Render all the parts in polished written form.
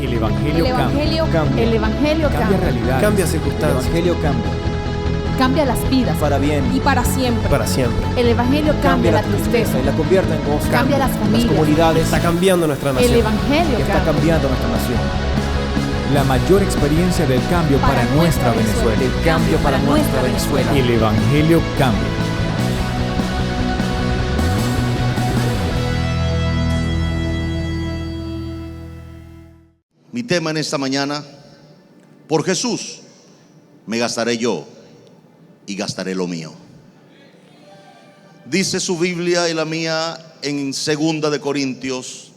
El Evangelio cambia. El Evangelio Cambia cambia. realidades. Cambia El circunstancias. Evangelio cambia. Cambia las vidas. Para bien. Y para siempre. Para siempre. El Evangelio cambia la tristeza. y la convierte en gozo. Cambia las familias. comunidades. Está cambiando nuestra El nación. Evangelio Está cambia. cambiando nuestra nación. La mayor experiencia del cambio para nuestra Venezuela. El cambio para nuestra Venezuela. El Evangelio cambia. Mi tema en esta mañana: por Jesús me gastaré yo y gastaré lo mío. Dice su Biblia y la mía en 2 de Corintios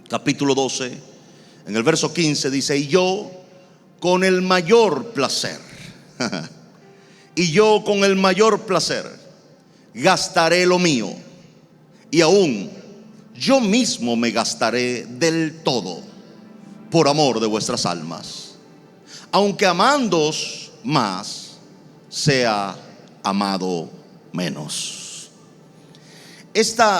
capítulo 12, en el verso 15 dice: y yo con el mayor placer y yo con el mayor placer gastaré lo mío, y aún yo mismo me gastaré del todo por amor de vuestras almas, aunque amándoos más, sea amado menos. Este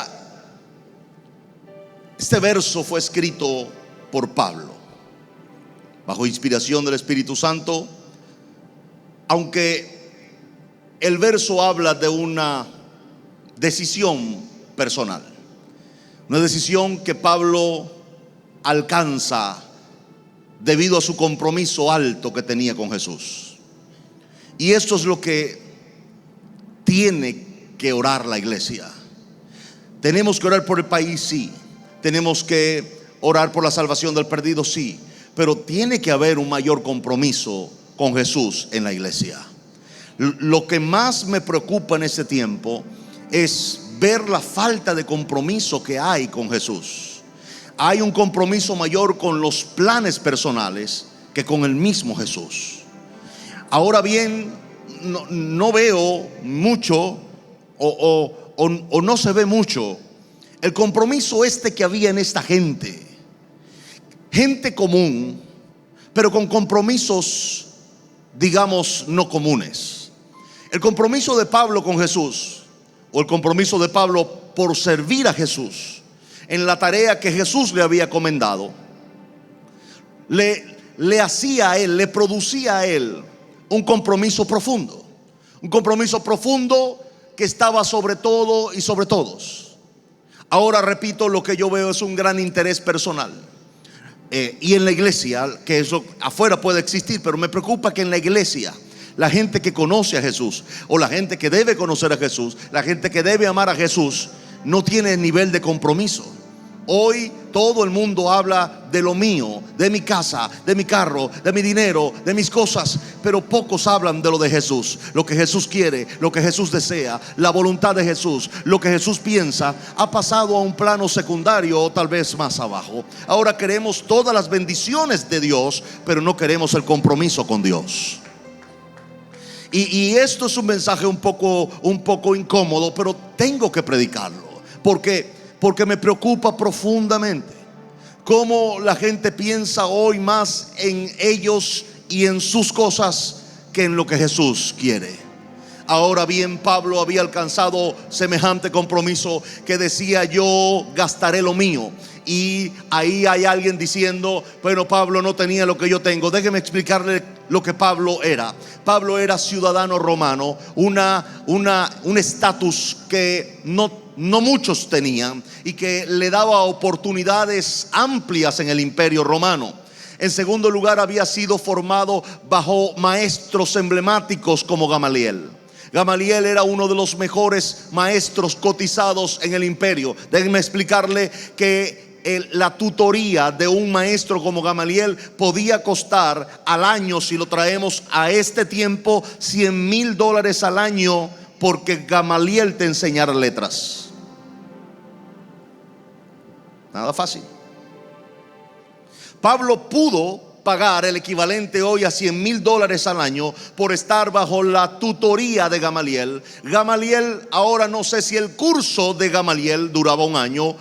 verso fue escrito por Pablo bajo inspiración del Espíritu Santo, aunque el verso habla de una decisión personal, una decisión que Pablo alcanza debido a su compromiso alto que tenía con Jesús. Y esto es lo que tiene que orar la iglesia. Tenemos que orar por el país, sí. Tenemos que orar por la salvación del perdido, sí. Pero tiene que haber un mayor compromiso con Jesús en la iglesia. Lo que más me preocupa en este tiempo es ver la falta de compromiso que hay con Jesús. Hay un compromiso mayor con los planes personales que con el mismo Jesús. Ahora bien, no veo mucho o no se ve mucho el compromiso que había en esta gente común, pero con compromisos, digamos, no comunes. El compromiso de Pablo con Jesús, o el compromiso de Pablo por servir a Jesús en la tarea que Jesús le había comendado, le hacía a él, le producía a él un compromiso profundo. Un compromiso profundo que estaba sobre todo y sobre todos. Ahora repito, lo que yo veo es un gran interés personal. Y en la iglesia, que eso afuera puede existir, pero me preocupa que en la iglesia la gente que conoce a Jesús, o la gente que debe conocer a Jesús, la gente que debe amar a Jesús, no tiene nivel de compromiso. Hoy todo el mundo habla de lo mío, de mi casa, de mi carro, de mi dinero, de mis cosas, pero pocos hablan de lo de Jesús. Lo que Jesús quiere, lo que Jesús desea, la voluntad de Jesús, lo que Jesús piensa, ha pasado a un plano secundario o tal vez más abajo. Ahora queremos todas las bendiciones de Dios, pero no queremos el compromiso con Dios. Y esto es un mensaje un poco incómodo, pero tengo que predicarlo. Porque me preocupa profundamente cómo la gente piensa hoy más en ellos y en sus cosas que en lo que Jesús quiere. Ahora bien, Pablo había alcanzado semejante compromiso que decía: yo gastaré lo mío. Y ahí hay alguien diciendo: bueno, Pablo no tenía lo que yo tengo. Déjeme explicarle lo que Pablo era. Pablo era ciudadano romano, un estatus que no muchos tenían y que le daba oportunidades amplias en el imperio romano. En segundo lugar, había sido formado bajo maestros emblemáticos como Gamaliel. Gamaliel era uno de los mejores maestros cotizados en el imperio. Déjenme explicarle que la tutoría de un maestro como Gamaliel podía costar al año, si lo traemos a este tiempo, $100,000 al año, porque Gamaliel te enseñara letras. Nada fácil. Pablo pudo pagar el equivalente hoy a $100,000 al año por estar bajo la tutoría de Gamaliel. Gamaliel, ahora no sé si el curso de Gamaliel duraba un año.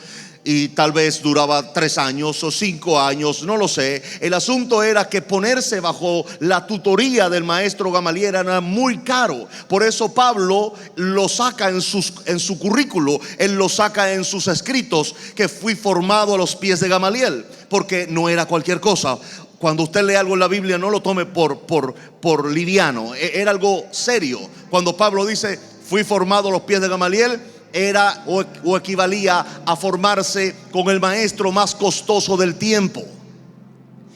y tal vez duraba 3 años o 5 años, no lo sé. El asunto era que ponerse bajo la tutoría del maestro Gamaliel era muy caro. Por eso Pablo lo saca en su currículo, él lo saca en sus escritos, que fui formado a los pies de Gamaliel, porque no era cualquier cosa. Cuando usted lee algo en la Biblia, no lo tome por liviano, era algo serio. Cuando Pablo dice fui formado a los pies de Gamaliel, era o equivalía a formarse con el maestro más costoso del tiempo.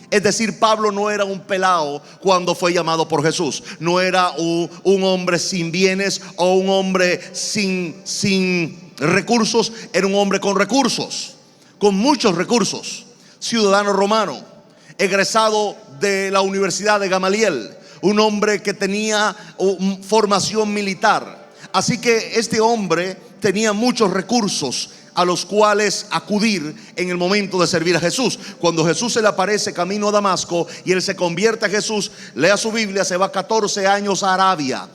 Es decir, Pablo no era un pelao cuando fue llamado por Jesús. No era un hombre sin bienes o un hombre sin recursos. Era un hombre con recursos, con muchos recursos. Ciudadano romano, egresado de la Universidad de Gamaliel, un hombre que tenía formación militar. Así que este hombre tenía muchos recursos a los cuales acudir en el momento de servir a Jesús. Cuando Jesús se le aparece camino a Damasco y él se convierte a Jesús, lea su Biblia, se va 14 años a Arabia,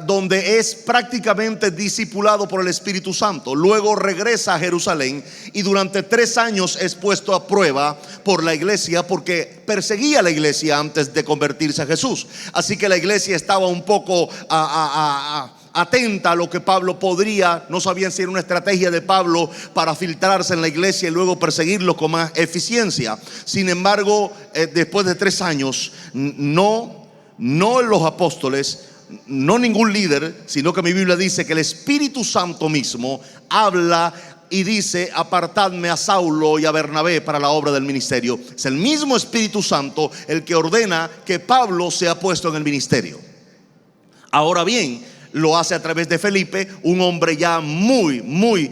donde es prácticamente discipulado por el Espíritu Santo. Luego regresa a Jerusalén y durante 3 años es puesto a prueba por la iglesia, porque perseguía a la iglesia antes de convertirse a Jesús. Así que la iglesia estaba un poco atenta a lo que Pablo podría. No sabían si era una estrategia de Pablo para filtrarse en la iglesia y luego perseguirlo con más eficiencia. Sin embargo, después de 3 años, no los apóstoles, no ningún líder, sino que mi Biblia dice que el Espíritu Santo mismo habla y dice: apartadme a Saulo y a Bernabé para la obra del ministerio. Es el mismo Espíritu Santo el que ordena que Pablo sea puesto en el ministerio. Ahora bien, lo hace a través de Felipe, un hombre ya muy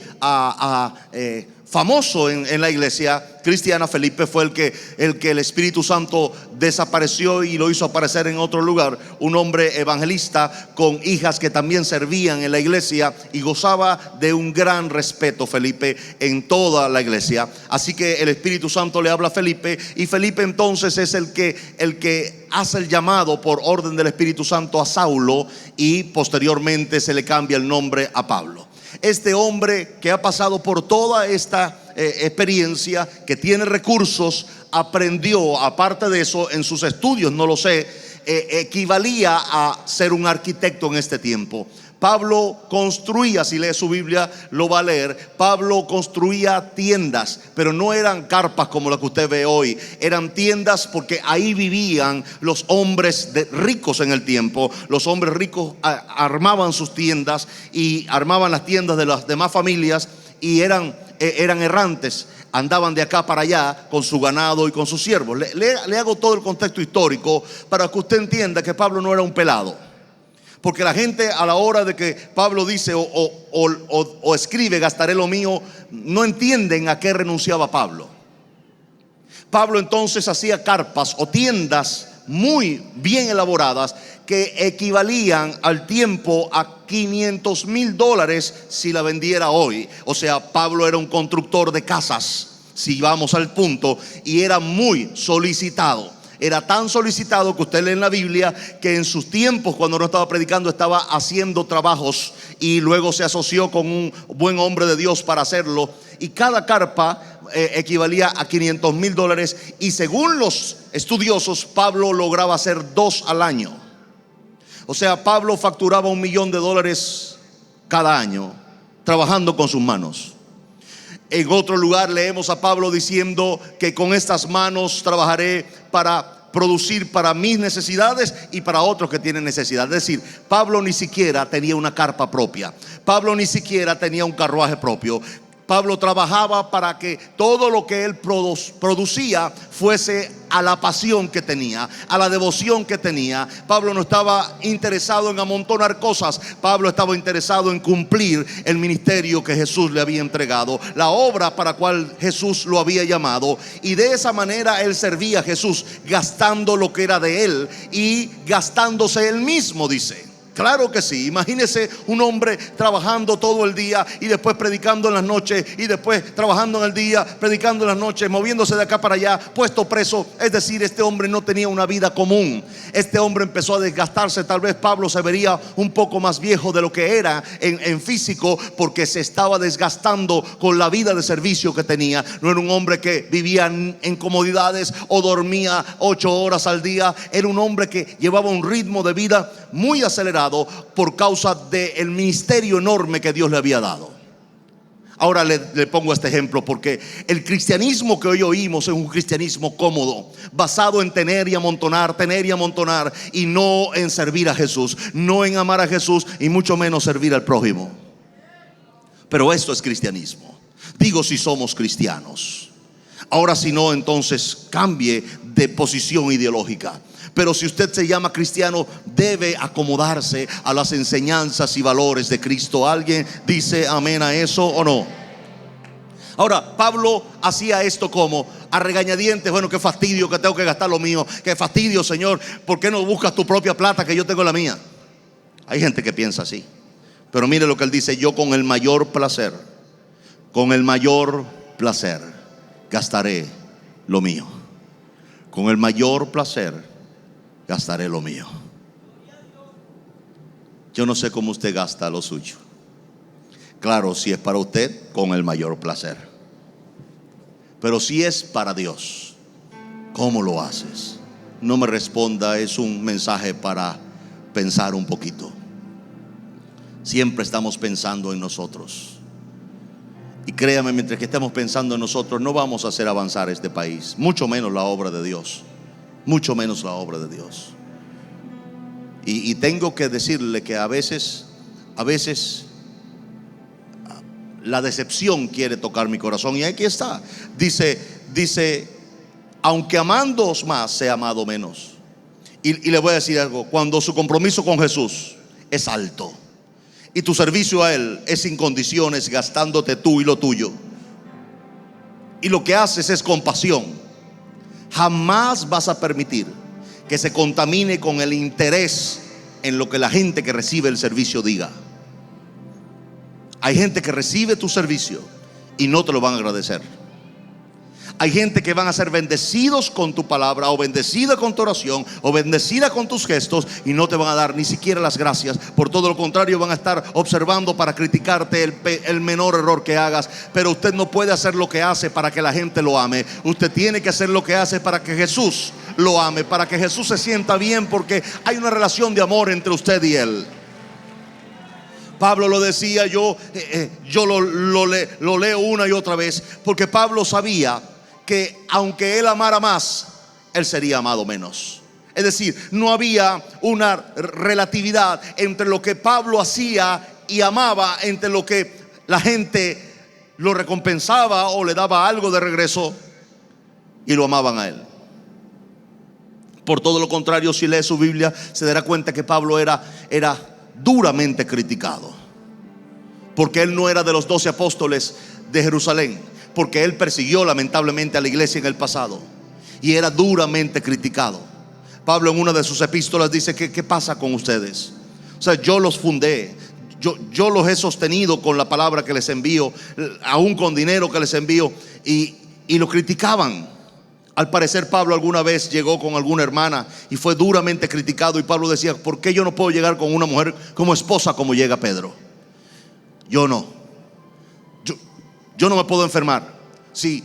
famoso en la iglesia cristiana. Felipe fue el que el Espíritu Santo desapareció y lo hizo aparecer en otro lugar. Un hombre evangelista con hijas que también servían en la iglesia, y gozaba de un gran respeto Felipe en toda la iglesia. Así que el Espíritu Santo le habla a Felipe, y Felipe entonces es el que hace el llamado por orden del Espíritu Santo a Saulo, y posteriormente se le cambia el nombre a Pablo. Este hombre que ha pasado por toda esta experiencia, que tiene recursos, aprendió, aparte de eso, en sus estudios, no lo sé, equivalía a ser un arquitecto en este tiempo. Pablo construía, si lee su Biblia lo va a leer, Pablo construía tiendas, pero no eran carpas como las que usted ve hoy. Eran tiendas porque ahí vivían los hombres ricos en el tiempo. Los hombres ricos armaban sus tiendas y armaban las tiendas de las demás familias, y eran errantes, andaban de acá para allá con su ganado y con sus siervos. Le hago todo el contexto histórico para que usted entienda que Pablo no era un pelado. Porque la gente, a la hora de que Pablo dice o escribe gastaré lo mío, no entienden a qué renunciaba Pablo. Pablo entonces hacía carpas o tiendas muy bien elaboradas que equivalían al tiempo a $500,000 si la vendiera hoy. O sea, Pablo era un constructor de casas, si vamos al punto, y era muy solicitado. Era tan solicitado que usted lee en la Biblia que en sus tiempos, cuando no estaba predicando, estaba haciendo trabajos, y luego se asoció con un buen hombre de Dios para hacerlo. Y cada carpa equivalía a $500,000, y según los estudiosos, Pablo lograba hacer 2 al año. O sea, Pablo facturaba $1 millón cada año trabajando con sus manos. En otro lugar leemos a Pablo diciendo que con estas manos trabajaré para producir para mis necesidades y para otros que tienen necesidad. Es decir, Pablo ni siquiera tenía una carpa propia. Pablo ni siquiera tenía un carruaje propio. Pablo trabajaba para que todo lo que él producía fuese a la pasión que tenía, a la devoción que tenía. Pablo no estaba interesado en amontonar cosas. Pablo estaba interesado en cumplir el ministerio que Jesús le había entregado, la obra para la cual Jesús lo había llamado. Y de esa manera él servía a Jesús, gastando lo que era de él y gastándose él mismo, dice. Claro que sí. Imagínese un hombre trabajando todo el día y después predicando en las noches, y después trabajando en el día, predicando en las noches, moviéndose de acá para allá, puesto preso. Es decir, este hombre no tenía una vida común. Este hombre empezó a desgastarse. Tal vez Pablo se vería un poco más viejo de lo que era en físico, porque se estaba desgastando con la vida de servicio que tenía. No era un hombre que vivía en comodidades o dormía 8 horas al día. Era un hombre que llevaba un ritmo de vida muy acelerado por causa del ministerio enorme que Dios le había dado. Ahora le pongo este ejemplo porque el cristianismo que hoy oímos es un cristianismo cómodo, basado en tener y amontonar, y no en servir a Jesús, no en amar a Jesús, y mucho menos servir al prójimo. Pero esto es cristianismo. Digo, si somos cristianos. Ahora, si no, entonces cambie de posición ideológica. Pero si usted se llama cristiano, debe acomodarse a las enseñanzas y valores de Cristo. ¿Alguien dice amén a eso o no? Ahora, Pablo hacía esto como a regañadientes. Bueno, qué fastidio que tengo que gastar lo mío. Qué fastidio, Señor. ¿Por qué no buscas tu propia plata que yo tengo la mía? Hay gente que piensa así. Pero mire lo que él dice: yo con el mayor placer gastaré lo mío. Con el mayor placer gastaré lo mío. Yo no sé cómo usted gasta lo suyo. Claro, si es para usted, con el mayor placer. Pero si es para Dios, ¿cómo lo haces? No me responda, es un mensaje para pensar un poquito. Siempre estamos pensando en nosotros. Y créame, mientras que estemos pensando en nosotros, no vamos a hacer avanzar este país, mucho menos la obra de Dios. Mucho menos la obra de Dios. Y tengo que decirle que a veces la decepción quiere tocar mi corazón. Y aquí está. Dice, aunque amándoos más, sea amado menos. Y le voy a decir algo: cuando su compromiso con Jesús es alto y tu servicio a Él es sin condiciones, gastándote tú y lo tuyo, y lo que haces es con pasión, jamás vas a permitir que se contamine con el interés en lo que la gente que recibe el servicio diga. Hay gente que recibe tu servicio y no te lo van a agradecer. Hay gente que van a ser bendecidos con tu palabra, o bendecida con tu oración, o bendecida con tus gestos, y no te van a dar ni siquiera las gracias. Por todo lo contrario, van a estar observando para criticarte el menor error que hagas. Pero usted no puede hacer lo que hace para que la gente lo ame. Usted tiene que hacer lo que hace para que Jesús lo ame, para que Jesús se sienta bien, porque hay una relación de amor entre usted y Él. Pablo lo decía, yo lo leo una y otra vez, porque Pablo sabía que aunque él amara más, él sería amado menos. Es decir, no había una relatividad entre lo que Pablo hacía y amaba, entre lo que la gente lo recompensaba o le daba algo de regreso y lo amaban a él. Por todo lo contrario, si lee su Biblia, se dará cuenta que Pablo era duramente criticado, porque él no era de los 12 apóstoles de Jerusalén, porque él persiguió lamentablemente a la iglesia en el pasado y era duramente criticado. Pablo en una de sus epístolas dice que ¿qué pasa con ustedes? O sea, yo los fundé, yo los he sostenido con la palabra que les envío, aún con dinero que les envío, y lo criticaban. Al parecer Pablo alguna vez llegó con alguna hermana y fue duramente criticado, y Pablo decía: ¿por qué yo no puedo llegar con una mujer como esposa como llega Pedro? Yo no me puedo enfermar. Si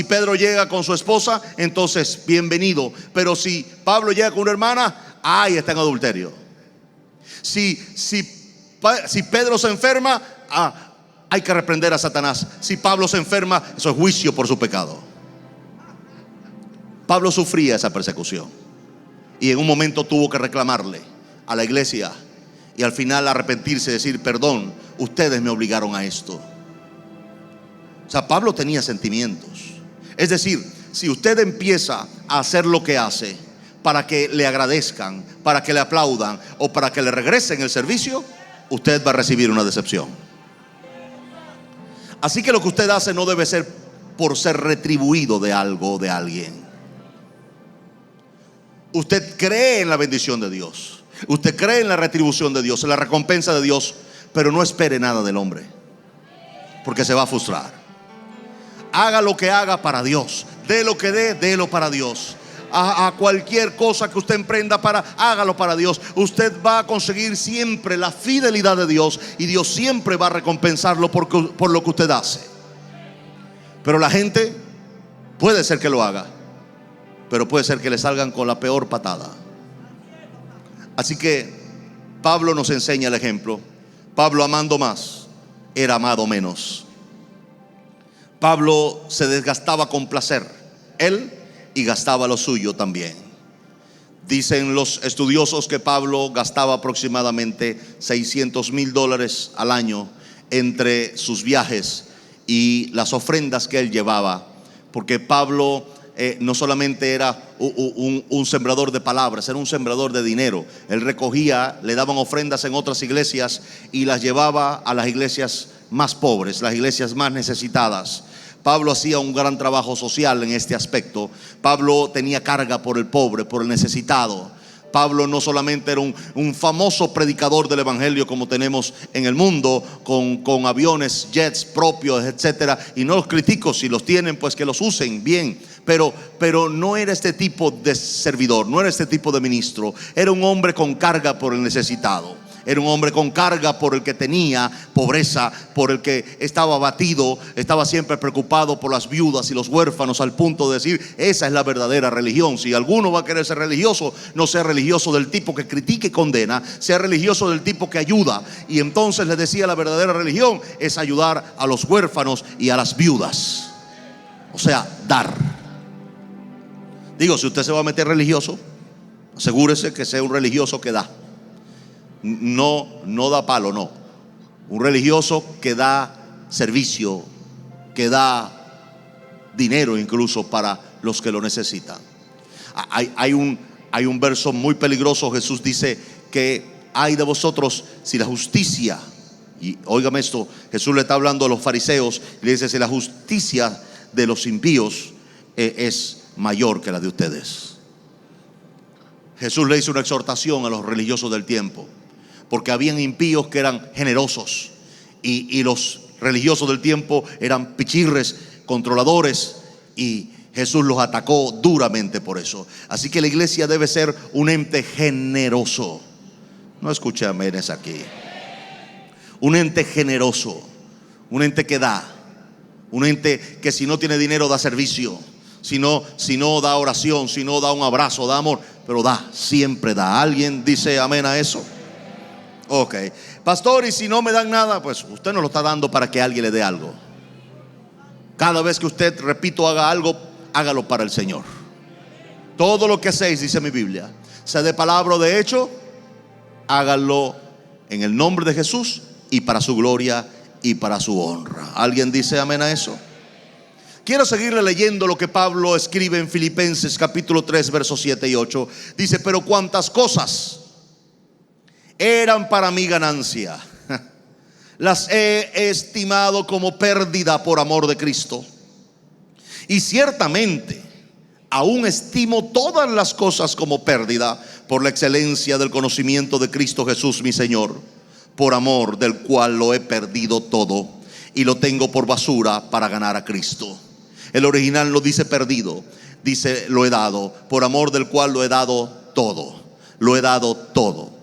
Pedro llega con su esposa, entonces bienvenido. Pero si Pablo llega con una hermana, ¡ay! Está en adulterio. Si Pedro se enferma, hay que reprender a Satanás. Si Pablo se enferma, eso es juicio por su pecado. Pablo sufría esa persecución y en un momento tuvo que reclamarle a la iglesia y al final arrepentirse y decir: perdón, ustedes me obligaron a esto. O sea, Pablo tenía sentimientos. Es decir, si usted empieza a hacer lo que hace para que le agradezcan, para que le aplaudan o para que le regresen el servicio, usted va a recibir una decepción. Así que lo que usted hace no debe ser por ser retribuido de algo o de alguien. Usted cree en la bendición de Dios. Usted cree en la retribución de Dios, en la recompensa de Dios, pero no espere nada del hombre, porque se va a frustrar. Haga lo que haga para Dios, dé lo que dé, délo para Dios. A cualquier cosa que usted emprenda, hágalo para Dios. Usted va a conseguir siempre la fidelidad de Dios, y Dios siempre va a recompensarlo por lo que usted hace. Pero la gente puede ser que lo haga, pero puede ser que le salgan con la peor patada. Así que Pablo nos enseña el ejemplo. Pablo, amando más, era amado menos. Pablo se desgastaba con placer, él, y gastaba lo suyo también. Dicen los estudiosos que Pablo gastaba aproximadamente $600,000 al año entre sus viajes y las ofrendas que él llevaba, porque Pablo no solamente era un sembrador de palabras, era un sembrador de dinero. Él recogía, le daban ofrendas en otras iglesias y las llevaba a las iglesias más pobres, las iglesias más necesitadas. Pablo hacía un gran trabajo social en este aspecto. Pablo tenía carga por el pobre, por el necesitado. Pablo no solamente era un famoso predicador del evangelio como tenemos en el mundo, con aviones, jets propios, etcétera. Y no los critico, si los tienen pues que los usen bien. Pero no era este tipo de servidor, no era este tipo de ministro. Era un hombre con carga por el necesitado. Era un hombre con carga por el que tenía pobreza, por el que estaba abatido, estaba siempre preocupado por las viudas y los huérfanos, al punto de decir: esa es la verdadera religión. Si alguno va a querer ser religioso, no sea religioso del tipo que critica y condena, sea religioso del tipo que ayuda. Y entonces les decía: la verdadera religión es ayudar a los huérfanos y a las viudas. O sea, dar. Digo, si usted se va a meter religioso, asegúrese que sea un religioso que da. No da palo, no. Un religioso que da servicio, que da dinero incluso para los que lo necesitan. Hay un verso muy peligroso. Jesús dice que ay de vosotros si la justicia, y óigame esto, Jesús le está hablando a los fariseos y le dice: si la justicia de los impíos es mayor que la de ustedes. Jesús le hizo una exhortación a los religiosos del tiempo, porque habían impíos que eran generosos y los religiosos del tiempo eran pichirres, controladores, y Jesús los atacó duramente por eso. Así que la iglesia debe ser un ente generoso. No escuché aménes aquí. Un ente generoso, un ente que da, un ente que si no tiene dinero da servicio, si no da oración, si no da un abrazo, da amor, pero da, siempre da. ¿Alguien dice amén a eso? Ok, pastor, y si no me dan nada, pues usted no lo está dando para que alguien le dé algo. Cada vez que usted, repito, haga algo, hágalo para el Señor. Todo lo que hacéis, dice mi Biblia, sea de palabra o de hecho, hágalo en el nombre de Jesús y para su gloria y para su honra. ¿Alguien dice amén a eso? Quiero seguirle leyendo lo que Pablo escribe en Filipenses capítulo 3 versos 7 y 8. Dice: pero cuantas cosas eran para mi ganancia, las he estimado como pérdida por amor de Cristo. Y ciertamente aún estimo todas las cosas como pérdida por la excelencia del conocimiento de Cristo Jesús mi Señor, por amor del cual lo he perdido todo y lo tengo por basura para ganar a Cristo. El original no dice perdido, dice lo he dado, por amor del cual lo he dado todo. Lo he dado todo.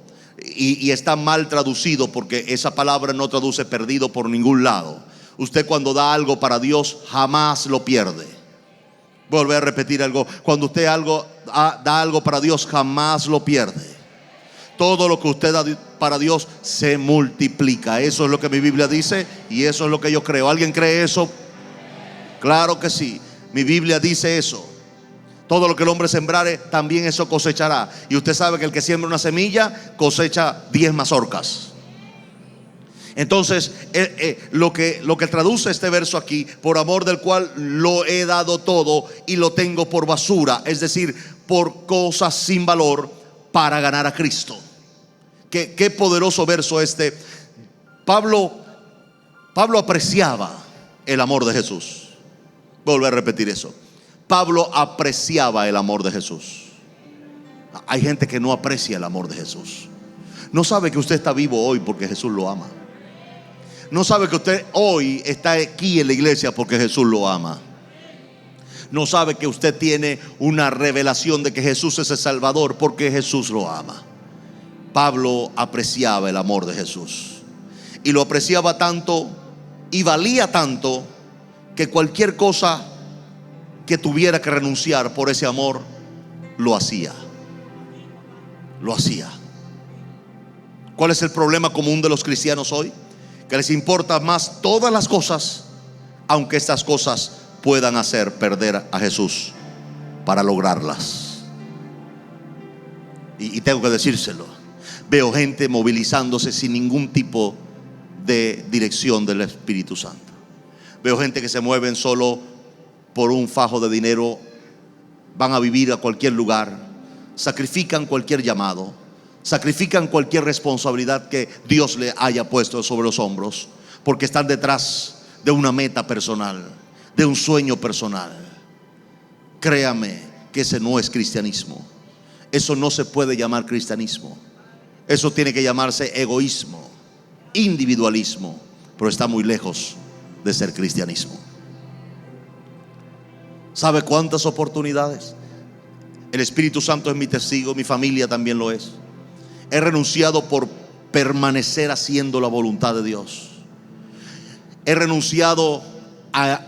Y está mal traducido, porque esa palabra no traduce perdido por ningún lado. Usted cuando da algo para Dios jamás lo pierde. Volver a repetir algo: cuando usted da algo para Dios jamás lo pierde. Todo lo que usted da para Dios se multiplica. Eso es lo que mi Biblia dice y eso es lo que yo creo. ¿Alguien cree eso? Claro que sí, mi Biblia dice eso. Todo lo que el hombre sembrare, también eso cosechará. Y usted sabe que el que siembra una semilla cosecha 10 mazorcas. Entonces lo que traduce este verso aquí: por amor del cual lo he dado todo y lo tengo por basura, es decir, por cosas sin valor, para ganar a Cristo. Qué poderoso verso este. Pablo apreciaba el amor de Jesús. Volver a repetir eso. Pablo apreciaba el amor de Jesús. Hay gente que no aprecia el amor de Jesús. No sabe que usted está vivo hoy porque Jesús lo ama. No sabe que usted hoy está aquí en la iglesia porque Jesús lo ama. No sabe que usted tiene una revelación de que Jesús es el Salvador porque Jesús lo ama. Pablo apreciaba el amor de Jesús. Y lo apreciaba tanto y valía tanto que cualquier cosa que tuviera que renunciar por ese amor, lo hacía. Lo hacía. ¿Cuál es el problema común de los cristianos hoy? Que les importa más todas las cosas, aunque estas cosas puedan hacer perder a Jesús para lograrlas. Y tengo que decírselo. Veo gente movilizándose sin ningún tipo de dirección del Espíritu Santo. Veo gente que se mueven solo por un fajo de dinero, van a vivir a cualquier lugar, sacrifican cualquier llamado, sacrifican cualquier responsabilidad que Dios le haya puesto sobre los hombros, porque están detrás de una meta personal, de un sueño personal. Créame que ese no es cristianismo. Eso no se puede llamar cristianismo. Eso tiene que llamarse egoísmo, individualismo, pero está muy lejos de ser cristianismo. ¿Sabe cuántas oportunidades? El Espíritu Santo es mi testigo, mi familia también lo es. He renunciado por permanecer haciendo la voluntad de Dios. He renunciado a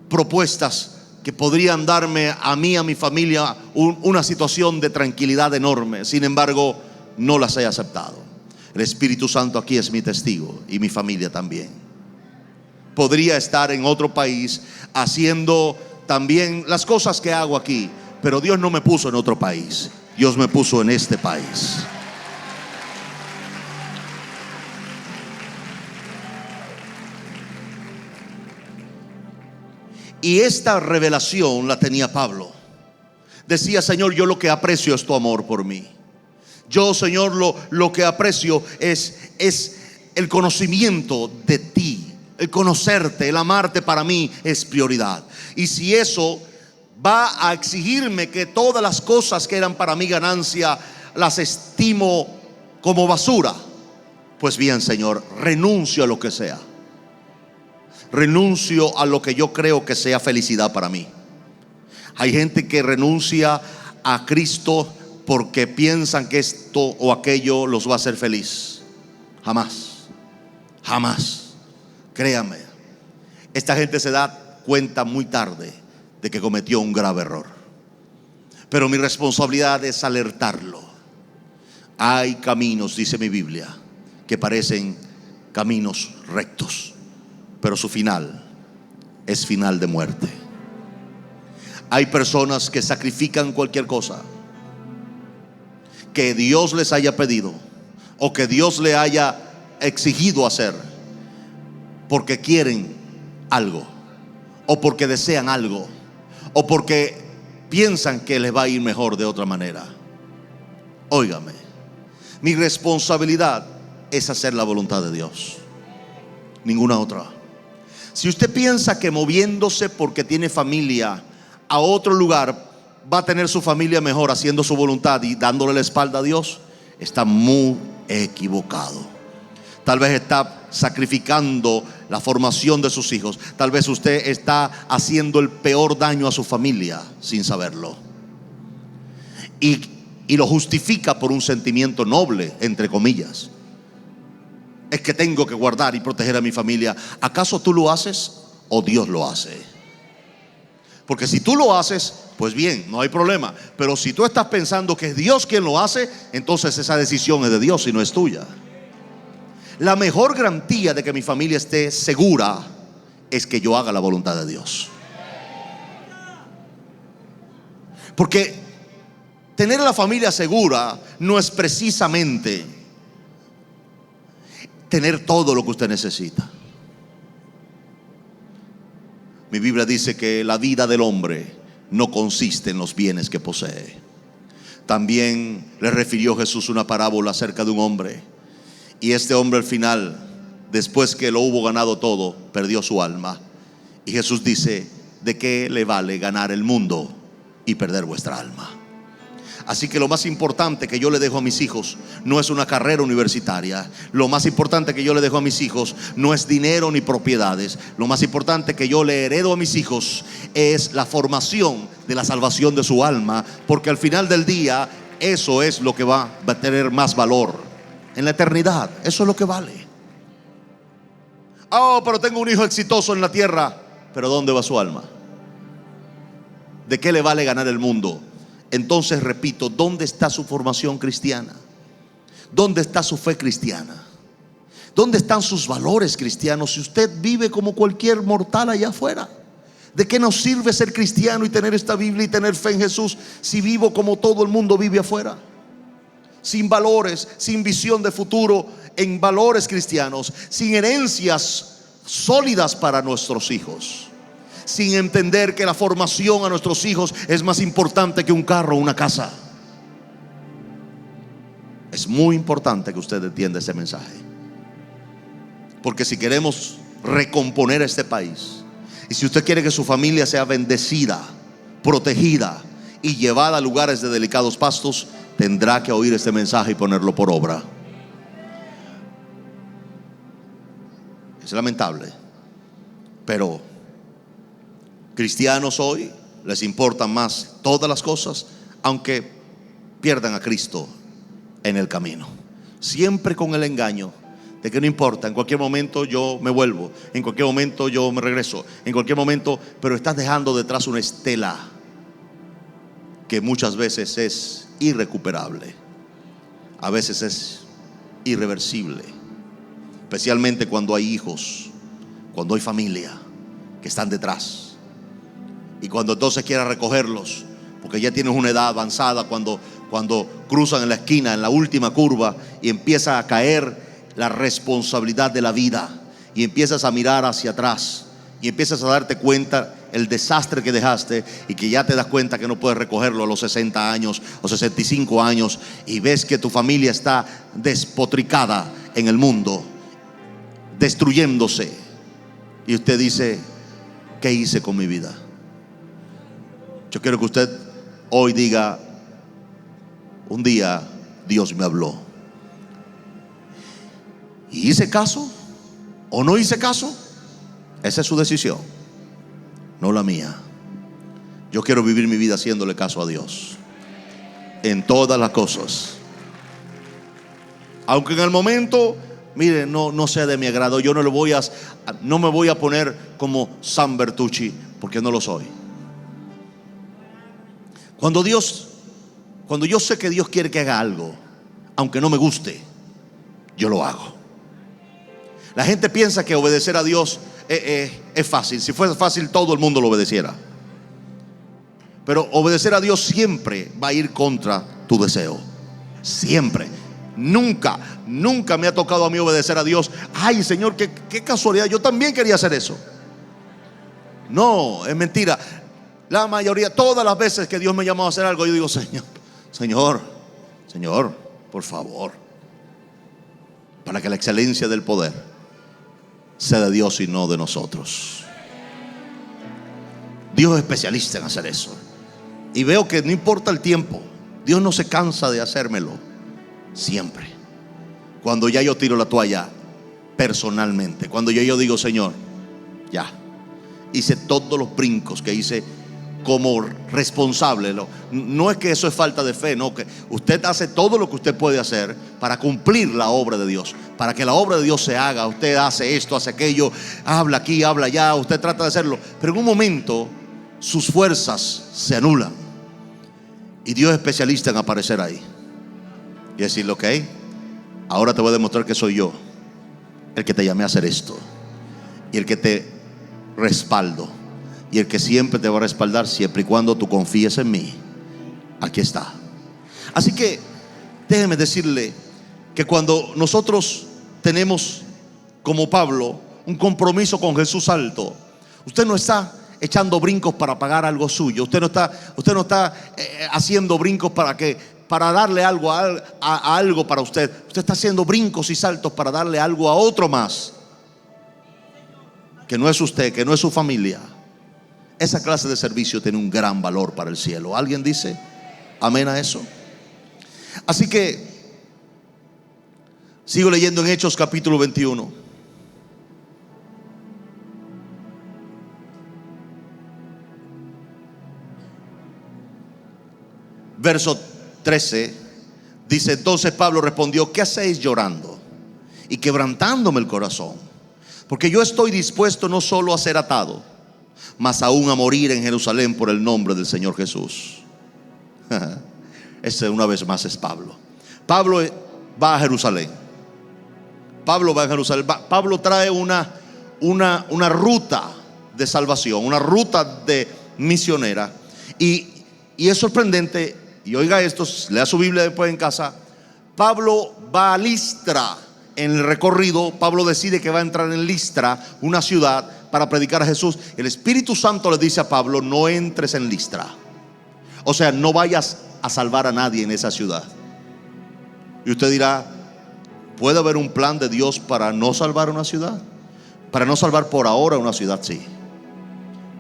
propuestas que podrían darme a mí, a mi familia, una situación de tranquilidad enorme. Sin embargo, no las he aceptado. El Espíritu Santo aquí es mi testigo y mi familia también. Podría estar en otro país haciendo también las cosas que hago aquí, pero Dios no me puso en otro país. Dios me puso en este país. Y esta revelación la tenía Pablo. Decía: Señor, yo lo que aprecio es tu amor por mí. Yo, Señor, lo que aprecio es el conocimiento de ti. El conocerte, el amarte para mí es prioridad. Y si eso va a exigirme que todas las cosas que eran para mí ganancia las estimo como basura, pues bien, Señor, renuncio a lo que sea. Renuncio a lo que yo creo que sea felicidad para mí. Hay gente que renuncia a Cristo porque piensan que esto o aquello los va a hacer feliz. Jamás, jamás. Créame, esta gente se da cuenta muy tarde de que cometió un grave error. Pero mi responsabilidad es alertarlo. Hay caminos, dice mi Biblia, que parecen caminos rectos, pero su final es final de muerte. Hay personas que sacrifican cualquier cosa que Dios les haya pedido o que Dios le haya exigido hacer, porque quieren algo, o porque desean algo, o porque piensan que les va a ir mejor de otra manera. Óigame, mi responsabilidad es hacer la voluntad de Dios, ninguna otra. Si usted piensa que moviéndose porque tiene familia a otro lugar va a tener su familia mejor haciendo su voluntad y dándole la espalda a Dios, está muy equivocado. Tal vez está sacrificando la formación de sus hijos. Tal vez usted está haciendo el peor daño a su familia sin saberlo. Y lo justifica por un sentimiento noble, entre comillas. Es que tengo que guardar y proteger a mi familia. ¿Acaso tú lo haces o Dios lo hace? Porque si tú lo haces, pues bien, no hay problema. Pero si tú estás pensando que es Dios quien lo hace, entonces esa decisión es de Dios y no es tuya. La mejor garantía de que mi familia esté segura es que yo haga la voluntad de Dios. Porque tener a la familia segura no es precisamente tener todo lo que usted necesita. Mi Biblia dice que la vida del hombre no consiste en los bienes que posee. También le refirió Jesús una parábola acerca de un hombre. Y este hombre al final, después que lo hubo ganado todo, perdió su alma. Y Jesús dice: ¿de qué le vale ganar el mundo y perder vuestra alma? Así que lo más importante que yo le dejo a mis hijos no es una carrera universitaria. Lo más importante que yo le dejo a mis hijos no es dinero ni propiedades. Lo más importante que yo le heredo a mis hijos es la formación de la salvación de su alma, porque al final del día eso es lo que va a tener más valor en la eternidad. Eso es lo que vale. Oh, pero tengo un hijo exitoso en la tierra. Pero ¿dónde va su alma? ¿De qué le vale ganar el mundo? Entonces repito, ¿dónde está su formación cristiana? ¿Dónde está su fe cristiana? ¿Dónde están sus valores cristianos? Si usted vive como cualquier mortal allá afuera, ¿de qué nos sirve ser cristiano y tener esta Biblia y tener fe en Jesús si vivo como todo el mundo vive afuera? Sin valores, sin visión de futuro en valores cristianos, sin herencias sólidas para nuestros hijos, sin entender que la formación a nuestros hijos es más importante que un carro o una casa. Es muy importante que usted entienda ese mensaje, porque si queremos recomponer este país, y si usted quiere que su familia sea bendecida, protegida y llevada a lugares de delicados pastos, tendrá que oír este mensaje y ponerlo por obra. Es lamentable, pero cristianos hoy les importan más todas las cosas, aunque pierdan a Cristo en el camino, siempre con el engaño de que no importa, en cualquier momento yo me vuelvo, en cualquier momento yo me regreso, en cualquier momento. Pero estás dejando detrás una estela que muchas veces es irrecuperable, a veces es irreversible, especialmente cuando hay hijos, cuando hay familia que están detrás, y cuando entonces quieras recogerlos porque ya tienes una edad avanzada, cuando cruzan en la esquina, en la última curva, y empieza a caer la responsabilidad de la vida, y empiezas a mirar hacia atrás, y empiezas a darte cuenta el desastre que dejaste, y que ya te das cuenta que no puedes recogerlo a los 60 años o 65 años, y ves que tu familia está despotricada en el mundo, destruyéndose, y usted dice: ¿qué hice con mi vida? Yo quiero que usted hoy diga: un día Dios me habló, ¿y hice caso o no hice caso? Esa es su decisión, no la mía. Yo quiero vivir mi vida haciéndole caso a Dios en todas las cosas, aunque en el momento, mire, no sea de mi agrado. Yo no me voy a poner como San Bertucci, porque no lo soy. Cuando yo sé que Dios quiere que haga algo, aunque no me guste, yo lo hago. La gente piensa que obedecer a Dios es fácil. Si fuese fácil, todo el mundo lo obedeciera. Pero obedecer a Dios siempre va a ir contra tu deseo. Siempre. Nunca me ha tocado a mí obedecer a Dios. Ay, Señor, qué casualidad, yo también quería hacer eso. No, es mentira. La mayoría, todas las veces que Dios me llamó a hacer algo, yo digo: Señor, por favor, para que la excelencia del poder sea de Dios y no de nosotros. Dios es especialista en hacer eso, y veo que no importa el tiempo, Dios no se cansa de hacérmelo siempre. Cuando ya yo tiro la toalla personalmente, cuando yo digo: Señor, ya hice todos los brincos que hice como responsable. No es que eso es falta de fe, no, que usted hace todo lo que usted puede hacer para cumplir la obra de Dios, para que la obra de Dios se haga. Usted hace esto, hace aquello, habla aquí, habla allá, usted trata de hacerlo, pero en un momento sus fuerzas se anulan, y Dios es especialista en aparecer ahí y decirle: ok, ahora te voy a demostrar que soy yo el que te llamé a hacer esto, y el que te respaldo, y el que siempre te va a respaldar siempre y cuando tú confíes en mí. Aquí está. Así que déjeme decirle que cuando nosotros tenemos, como Pablo, un compromiso con Jesús alto, usted no está echando brincos para pagar algo suyo. Usted no está haciendo brincos para darle algo a algo para usted. Usted está haciendo brincos y saltos para darle algo a otro más, que no es usted, que no es su familia. Esa clase de servicio tiene un gran valor para el cielo. ¿Alguien dice? Amén a eso. Así que sigo leyendo en Hechos capítulo 21. Verso 13 dice: entonces Pablo respondió: ¿qué hacéis llorando y quebrantándome el corazón? Porque yo estoy dispuesto no solo a ser atado, mas aún a morir en Jerusalén por el nombre del Señor Jesús. Ese una vez más es Pablo. Pablo va a Jerusalén. Pablo va a Jerusalén. Pablo trae una ruta de salvación, una ruta de misionera. Y es sorprendente. Y oiga esto, lea su Biblia después en casa. Pablo va a Listra. En el recorrido, Pablo decide que va a entrar en Listra, una ciudad, para predicar a Jesús. El Espíritu Santo le dice a Pablo: no entres en Listra. O sea, no vayas a salvar a nadie en esa ciudad. Y usted dirá: ¿puede haber un plan de Dios para no salvar una ciudad? Para no salvar por ahora una ciudad, sí.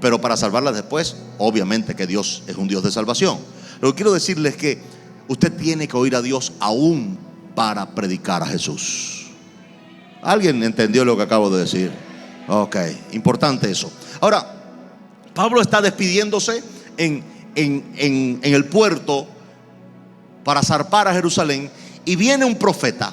Pero para salvarla después, obviamente que Dios es un Dios de salvación. Lo que quiero decirles es que usted tiene que oír a Dios aún para predicar a Jesús. ¿Alguien entendió lo que acabo de decir? Ok, importante eso. Ahora, Pablo está despidiéndose en el puerto para zarpar a Jerusalén, y viene un profeta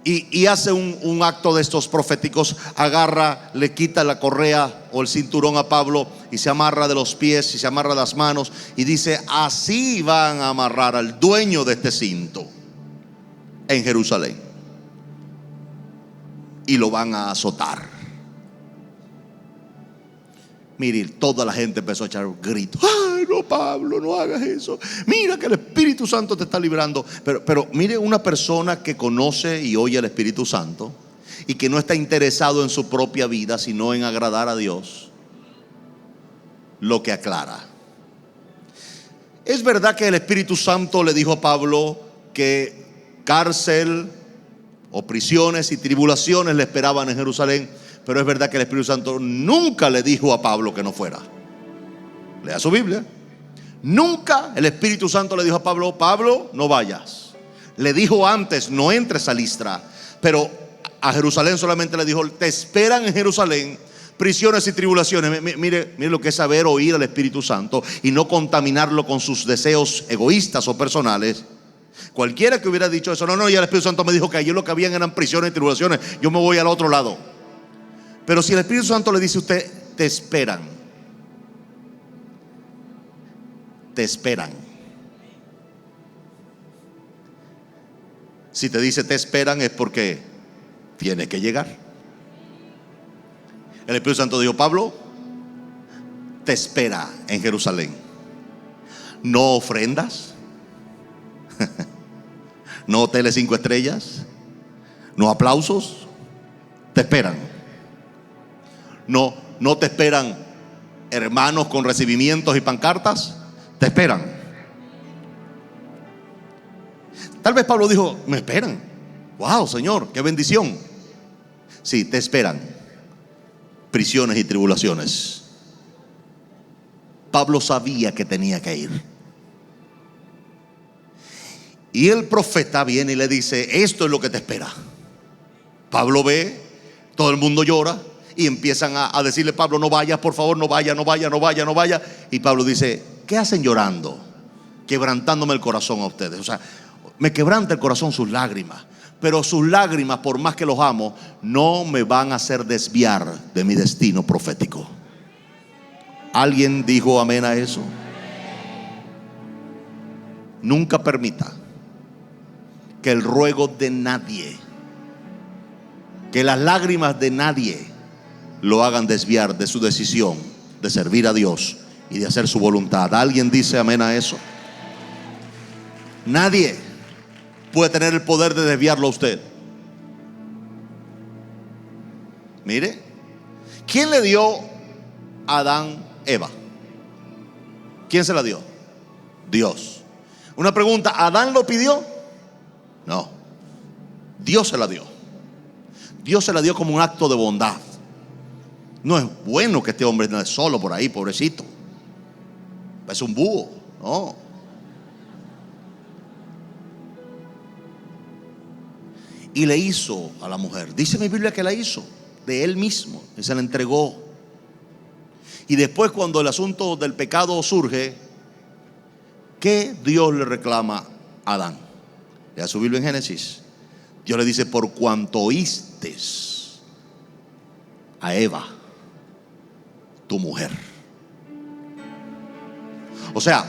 y hace un acto de estos proféticos. Agarra, le quita la correa o el cinturón a Pablo y se amarra de los pies y se amarra las manos, y dice: así van a amarrar al dueño de este cinto en Jerusalén y lo van a azotar. Mire, toda la gente empezó a echar gritos: ay, no, Pablo, no hagas eso. Mira que el Espíritu Santo te está librando. Pero mire, una persona que conoce y oye al Espíritu Santo y que no está interesado en su propia vida, sino en agradar a Dios, lo que aclara. Es verdad que el Espíritu Santo le dijo a Pablo que cárcel o prisiones y tribulaciones le esperaban en Jerusalén. Pero es verdad que el Espíritu Santo nunca le dijo a Pablo que no fuera. Lea su Biblia. Nunca el Espíritu Santo le dijo a Pablo: Pablo, no vayas. Le dijo antes: no entres a Listra. Pero a Jerusalén solamente le dijo: te esperan en Jerusalén prisiones y tribulaciones. Mire lo que es saber oír al Espíritu Santo y no contaminarlo con sus deseos egoístas o personales. Cualquiera que hubiera dicho eso: no, ya el Espíritu Santo me dijo que allí lo que habían eran prisiones y tribulaciones, yo me voy al otro lado. Pero si el Espíritu Santo le dice a usted: te esperan, te esperan. Si te dice te esperan, es porque tiene que llegar. El Espíritu Santo dijo: Pablo, te espera en Jerusalén. No ofrendas, no hoteles 5 estrellas, no aplausos, te esperan. No te esperan hermanos con recibimientos y pancartas, te esperan. Tal vez Pablo dijo: me esperan. Wow, Señor, qué bendición. Sí, te esperan prisiones y tribulaciones. Pablo sabía que tenía que ir. Y el profeta viene y le dice: esto es lo que te espera. Pablo ve, todo el mundo llora, y empiezan a decirle: Pablo, no vayas, por favor, no vaya. Y Pablo dice: ¿qué hacen llorando? Quebrantándome el corazón a ustedes. O sea, me quebranta el corazón sus lágrimas. Pero sus lágrimas, por más que los amo, no me van a hacer desviar de mi destino profético. ¿Alguien dijo amén a eso? Nunca permita que el ruego de nadie, que las lágrimas de nadie lo hagan desviar de su decisión de servir a Dios y de hacer su voluntad. ¿Alguien dice amén a eso? Nadie puede tener el poder de desviarlo a usted. Mire, ¿quién le dio a Adán Eva? ¿Quién se la dio? Dios. Una pregunta: ¿Adán lo pidió? No, Dios se la dio. Dios se la dio como un acto de bondad. No es bueno que este hombre no es solo por ahí, pobrecito. Es un búho. No. y le hizo a la mujer. Dice mi Biblia que la hizo de él mismo, y se la entregó. Y después, cuando el asunto del pecado surge, ¿qué Dios le reclama a Adán? Lea su Biblia en Génesis. Dios le dice: por cuanto oíste a Eva, tu mujer. O sea,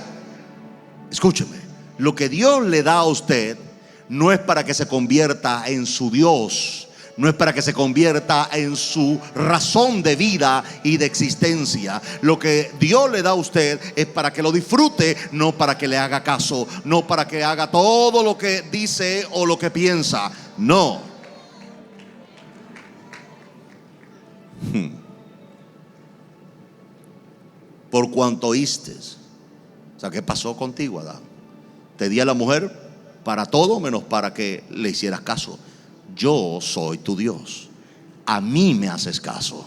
escúcheme, lo que Dios le da a usted no es para que se convierta en su Dios, no es para que se convierta en su razón de vida y de existencia. Lo que Dios le da a usted es para que lo disfrute, no para que le haga caso, no para que haga todo lo que dice o lo que piensa. No. Por cuanto oíste. O sea, ¿qué pasó contigo, Adán? Te di a la mujer para todo menos para que le hicieras caso. Yo soy tu Dios, a mí me haces caso.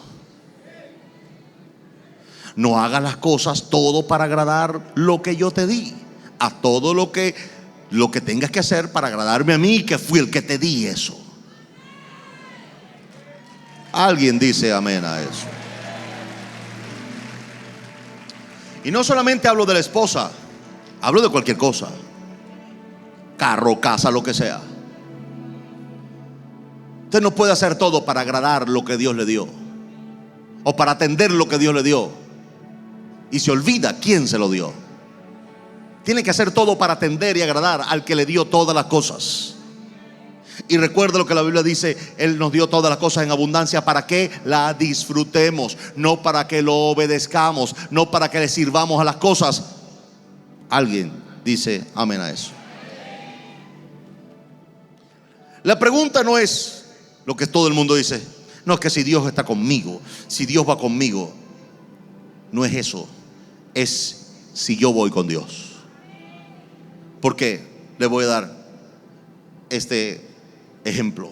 No hagas las cosas todo para agradar lo que yo te di. Haz todo lo que tengas que hacer para agradarme a mí, que fui el que te di eso. Alguien dice amén a eso. Y no solamente hablo de la esposa, hablo de cualquier cosa. Carro, casa, lo que sea. Usted no puede hacer todo para agradar lo que Dios le dio, o para atender lo que Dios le dio, y se olvida quién se lo dio. Tiene que hacer todo para atender y agradar al que le dio todas las cosas. Y recuerda lo que la Biblia dice: Él nos dio todas las cosas en abundancia para que la disfrutemos, no para que lo obedezcamos, no para que le sirvamos a las cosas. Alguien dice amén a eso. La pregunta no es lo que todo el mundo dice: no, es que si Dios está conmigo, si Dios va conmigo. No es eso, es si yo voy con Dios. ¿Por qué? Le voy a dar este ejemplo.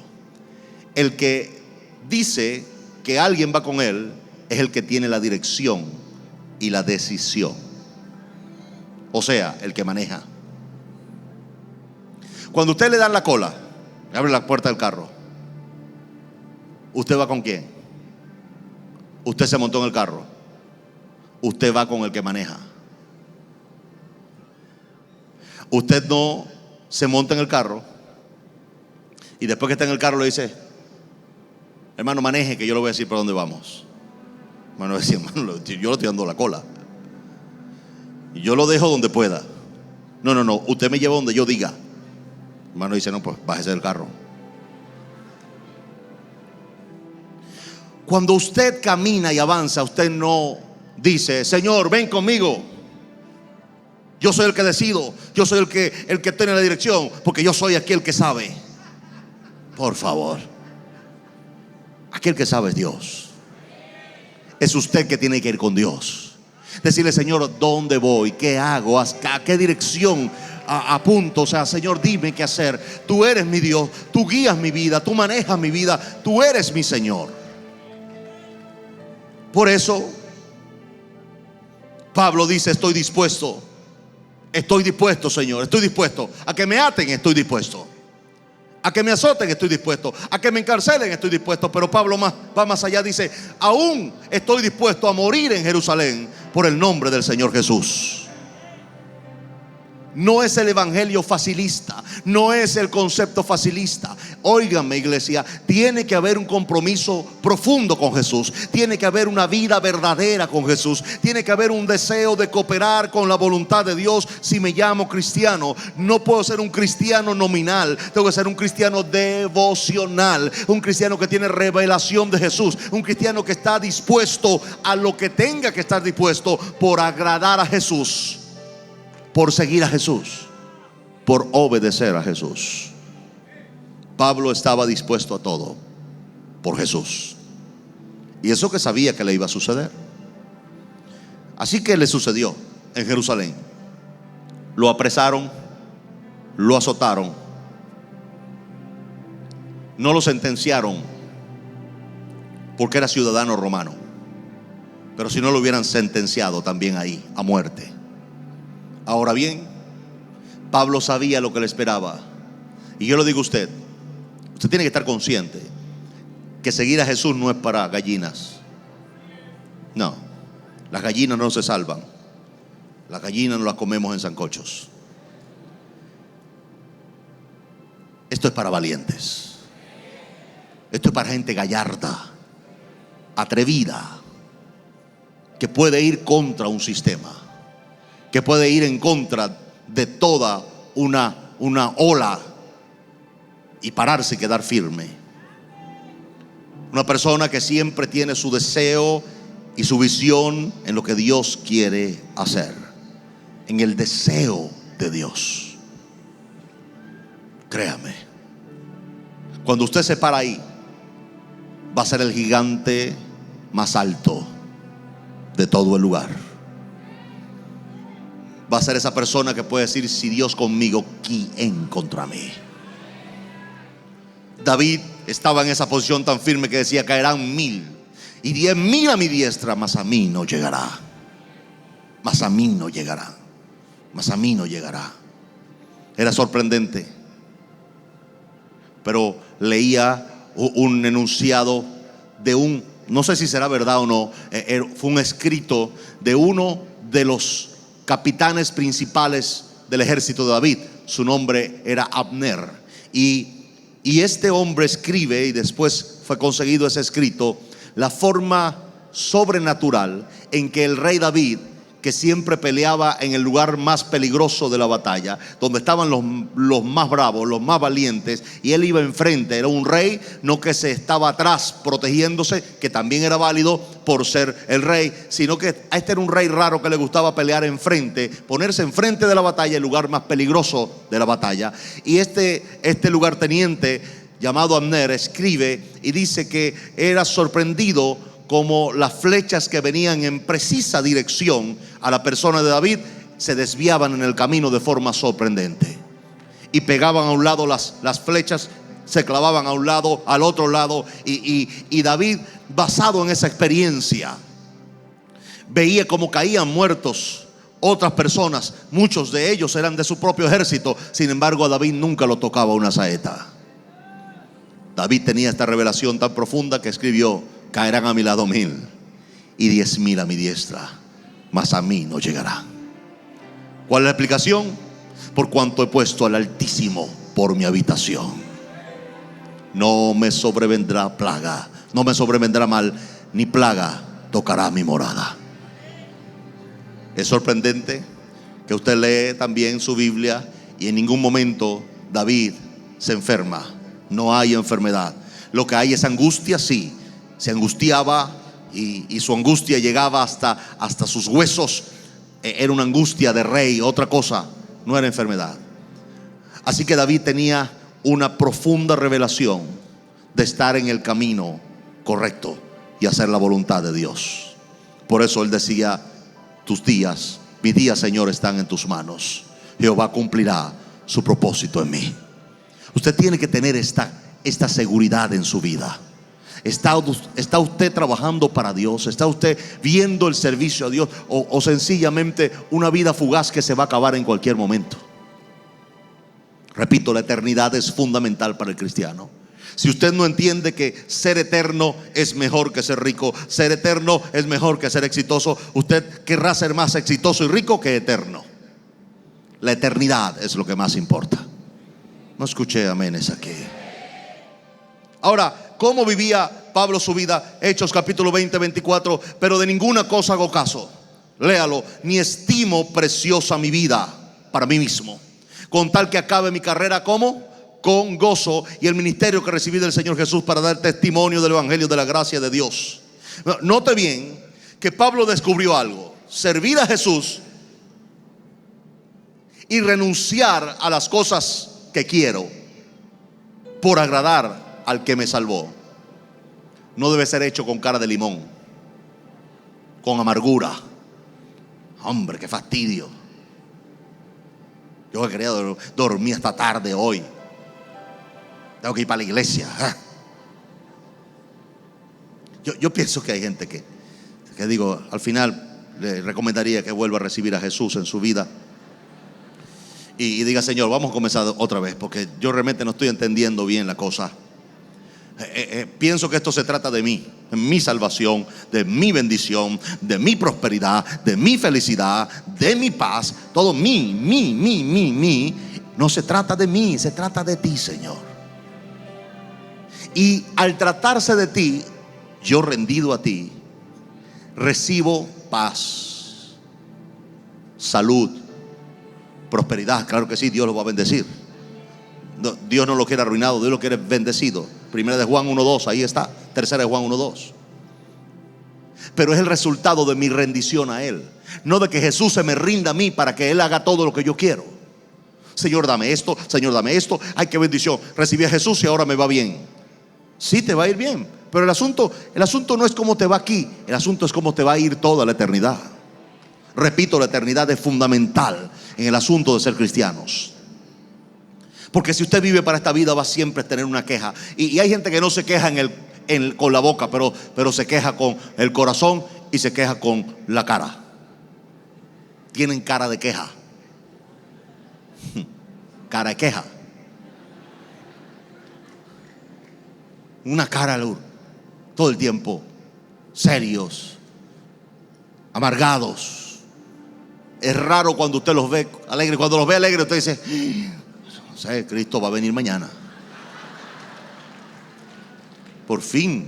El que dice que alguien va con él es el que tiene la dirección y la decisión. O sea, el que maneja. Cuando usted le dan la cola, abre la puerta del carro, ¿usted va con quién? Usted se montó en el carro, usted va con el que maneja. Usted no se monta en el carro y después que está en el carro le dice: hermano, maneje, que yo le voy a decir por dónde vamos. Hermano, va a decir: hermano, yo le estoy dando la cola, yo lo dejo donde pueda. No, usted me lleva donde yo diga. Hermano dice: no, pues bájese del carro. Cuando usted camina y avanza, usted no dice: Señor, ven conmigo, yo soy el que decido, yo soy el que tiene la dirección, porque yo soy aquel que sabe. Por favor, aquel que sabe es Dios. Es usted que tiene que ir con Dios. Decirle: Señor, ¿dónde voy? ¿Qué hago? ¿A qué dirección apunto? O sea, Señor, dime qué hacer. Tú eres mi Dios, tú guías mi vida, tú manejas mi vida, tú eres mi Señor. Por eso Pablo dice: estoy dispuesto, Señor, estoy dispuesto a que me aten, estoy dispuesto a que me azoten, estoy dispuesto a que me encarcelen, estoy dispuesto. Pero Pablo va más allá, dice: aún estoy dispuesto a morir en Jerusalén por el nombre del Señor Jesús. No es el evangelio facilista, no es el concepto facilista. Óigame, iglesia, tiene que haber un compromiso profundo con Jesús. Tiene que haber una vida verdadera con Jesús. Tiene que haber un deseo de cooperar con la voluntad de Dios. Si me llamo cristiano, no puedo ser un cristiano nominal, tengo que ser un cristiano devocional, un cristiano que tiene revelación de Jesús, un cristiano que está dispuesto a lo que tenga que estar dispuesto por agradar a Jesús, por seguir a Jesús, por obedecer a Jesús. Pablo estaba dispuesto a todo por Jesús, y eso que sabía que le iba a suceder. Así que le sucedió en Jerusalén. Lo apresaron, lo azotaron, no lo sentenciaron porque era ciudadano romano, pero si no lo hubieran sentenciado también ahí a muerte. Ahora bien, Pablo sabía lo que le esperaba. Y yo le digo a usted, Usted tiene que estar consciente que seguir a Jesús no es para gallinas. No, las gallinas no se salvan. Las gallinas no las comemos en sancochos. Esto es para valientes. Esto es para gente gallarda, atrevida, que puede ir contra un sistema, que puede ir en contra de toda una ola y pararse y quedar firme. Una persona que siempre tiene su deseo y su visión en lo que Dios quiere hacer, en el deseo de Dios. Créame, cuando usted se para ahí, va a ser el gigante más alto de todo el lugar. Va a ser esa persona que puede decir: si Dios conmigo, ¿quién contra mí? David estaba en esa posición tan firme que decía: caerán 1000 y 10,000 a mi diestra, mas a mí no llegará. Mas a mí no llegará. Mas a mí no llegará. Era sorprendente, pero leía un enunciado de no sé si será verdad o no, fue un escrito de uno de los capitanes principales del ejército de David. Su nombre era Abner, y este hombre escribe, y después fue conseguido ese escrito, la forma sobrenatural en que el rey David, que siempre peleaba en el lugar más peligroso de la batalla, donde estaban los más bravos, los más valientes, y él iba enfrente. Era un rey, no que se estaba atrás protegiéndose, que también era válido por ser el rey, sino que este era un rey raro que le gustaba pelear enfrente, ponerse enfrente de la batalla, el lugar más peligroso de la batalla. Y este lugarteniente llamado Abner escribe y dice que era sorprendido como las flechas que venían en precisa dirección a la persona de David se desviaban en el camino de forma sorprendente, y pegaban a un lado las flechas, se clavaban a un lado, al otro lado, y David, basado en esa experiencia, veía cómo caían muertos otras personas. Muchos de ellos eran de su propio ejército. Sin embargo, a David nunca lo tocaba una saeta. David tenía esta revelación tan profunda que escribió: caerán a mi lado 1000 y 10,000 a mi diestra, mas a mí no llegará. ¿Cuál es la explicación? Por cuanto he puesto al Altísimo por mi habitación, no me sobrevendrá plaga, no me sobrevendrá mal, ni plaga tocará mi morada. Es sorprendente que usted lee también su Biblia y en ningún momento David se enferma. No hay enfermedad. Lo que hay es angustia, sí. Se angustiaba y su angustia llegaba hasta sus huesos. Era una angustia de rey, otra cosa, no era enfermedad. Así que David tenía una profunda revelación de estar en el camino correcto y hacer la voluntad de Dios. Por eso él decía: mis días, Señor, están en tus manos. Jehová cumplirá su propósito en mí. Usted tiene que tener esta seguridad en su vida. ¿Está usted trabajando para Dios? ¿Está usted viendo el servicio a Dios? ¿O sencillamente una vida fugaz que se va a acabar en cualquier momento? Repito, la eternidad es fundamental para el cristiano. Si usted no entiende que ser eterno es mejor que ser rico, ser eterno es mejor que ser exitoso, usted querrá ser más exitoso y rico que eterno. La eternidad es lo que más importa. No escuché amenes aquí. Ahora, ¿cómo vivía Pablo su vida? Hechos capítulo 20, 24. Pero de ninguna cosa hago caso, léalo, ni estimo preciosa mi vida para mí mismo, con tal que acabe mi carrera, ¿cómo? Con gozo, y el ministerio que recibí del Señor Jesús para dar testimonio del evangelio de la gracia de Dios. Note bien que Pablo descubrió algo: servir a Jesús y renunciar a las cosas que quiero por agradar al que me salvó, no debe ser hecho con cara de limón, con amargura. Hombre, qué fastidio. Yo quería dormir hasta tarde hoy. Tengo que ir para la iglesia. Yo pienso que hay gente que digo, al final le recomendaría que vuelva a recibir a Jesús en su vida y diga: Señor, vamos a comenzar otra vez, porque yo realmente no estoy entendiendo bien la cosa. Pienso que esto se trata de mí, de mi salvación, de mi bendición, de mi prosperidad, de mi felicidad, de mi paz. Todo mí. No se trata de mí, se trata de ti, Señor. Y al tratarse de ti, yo rendido a ti, recibo paz, salud, prosperidad. Claro que sí, Dios lo va a bendecir. Dios no lo quiere arruinado, Dios lo quiere bendecido. Primera de Juan 1:2, ahí está. Tercera de Juan 1:2. Pero es el resultado de mi rendición a Él, no de que Jesús se me rinda a mí para que Él haga todo lo que yo quiero. Señor, dame esto, Señor, dame esto. Ay, qué bendición, recibí a Jesús y ahora me va bien. Sí, te va a ir bien, pero el asunto no es cómo te va aquí, el asunto es cómo te va a ir toda la eternidad. Repito, la eternidad es fundamental en el asunto de ser cristianos. Porque si usted vive para esta vida, va siempre a tener una queja. Y hay gente que no se queja con la boca, pero se queja con el corazón y se queja con la cara. Tienen cara de queja. Cara de queja. Una cara todo el tiempo serios, amargados. Es raro cuando usted los ve alegres. Cuando los ve alegres, usted dice: no sé, Cristo va a venir mañana. Por fin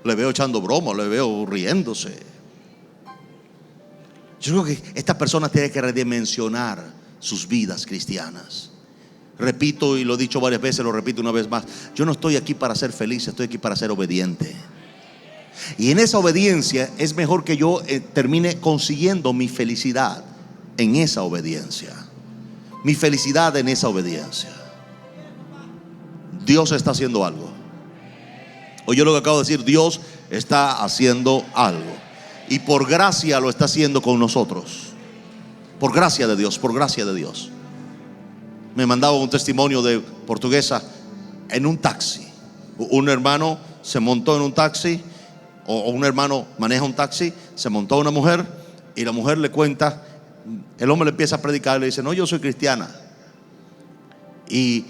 le veo echando broma, le veo riéndose. Yo creo que estas personas tienen que redimensionar sus vidas cristianas. Repito, y lo he dicho varias veces, lo repito una vez más: yo no estoy aquí para ser feliz, estoy aquí para ser obediente. Y en esa obediencia es mejor que yo termine consiguiendo mi felicidad en esa obediencia. Mi felicidad en esa obediencia. Dios está haciendo algo. Oye lo que acabo de decir: Dios está haciendo algo. Y por gracia lo está haciendo con nosotros. Por gracia de Dios, por gracia de Dios. Me mandaba un testimonio de portuguesa en un taxi. Un hermano se montó en un taxi, o un hermano maneja un taxi, se montó una mujer y la mujer le cuenta. El hombre le empieza a predicar y le dice: no, yo soy cristiana. Y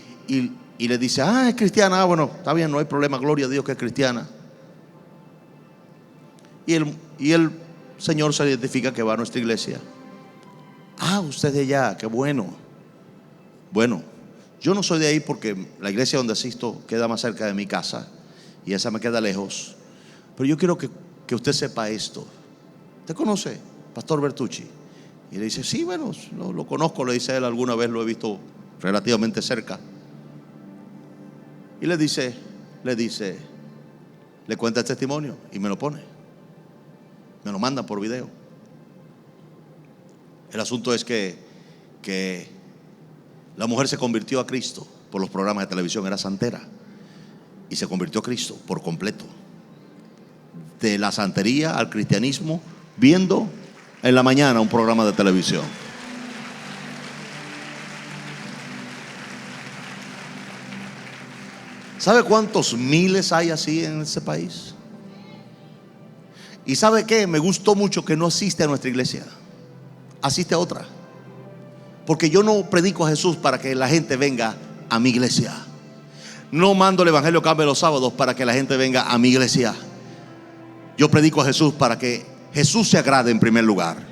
le dice: es cristiana. Bueno, está bien, no hay problema, gloria a Dios que es cristiana. Y el Señor se identifica que va a nuestra iglesia. Usted de allá, qué bueno. Bueno, yo no soy de ahí porque la iglesia donde asisto queda más cerca de mi casa y esa me queda lejos. Pero yo quiero que usted sepa esto. ¿Usted conoce Pastor Bertucci? Y le dice: sí, bueno, lo conozco, le dice él, alguna vez lo he visto relativamente cerca. Y le cuenta el testimonio y me lo pone. Me lo mandan por video. El asunto es que la mujer se convirtió a Cristo por los programas de televisión, era santera. Y se convirtió a Cristo por completo. De la santería al cristianismo, viendo en la mañana un programa de televisión. ¿Sabe cuántos miles hay así en ese país? ¿Y sabe qué? Me gustó mucho que no asiste a nuestra iglesia, asiste a otra. Porque yo no predico a Jesús para que la gente venga a mi iglesia. No mando el evangelio Cambia los sábados para que la gente venga a mi iglesia. Yo predico a Jesús para que Jesús se agrade en primer lugar.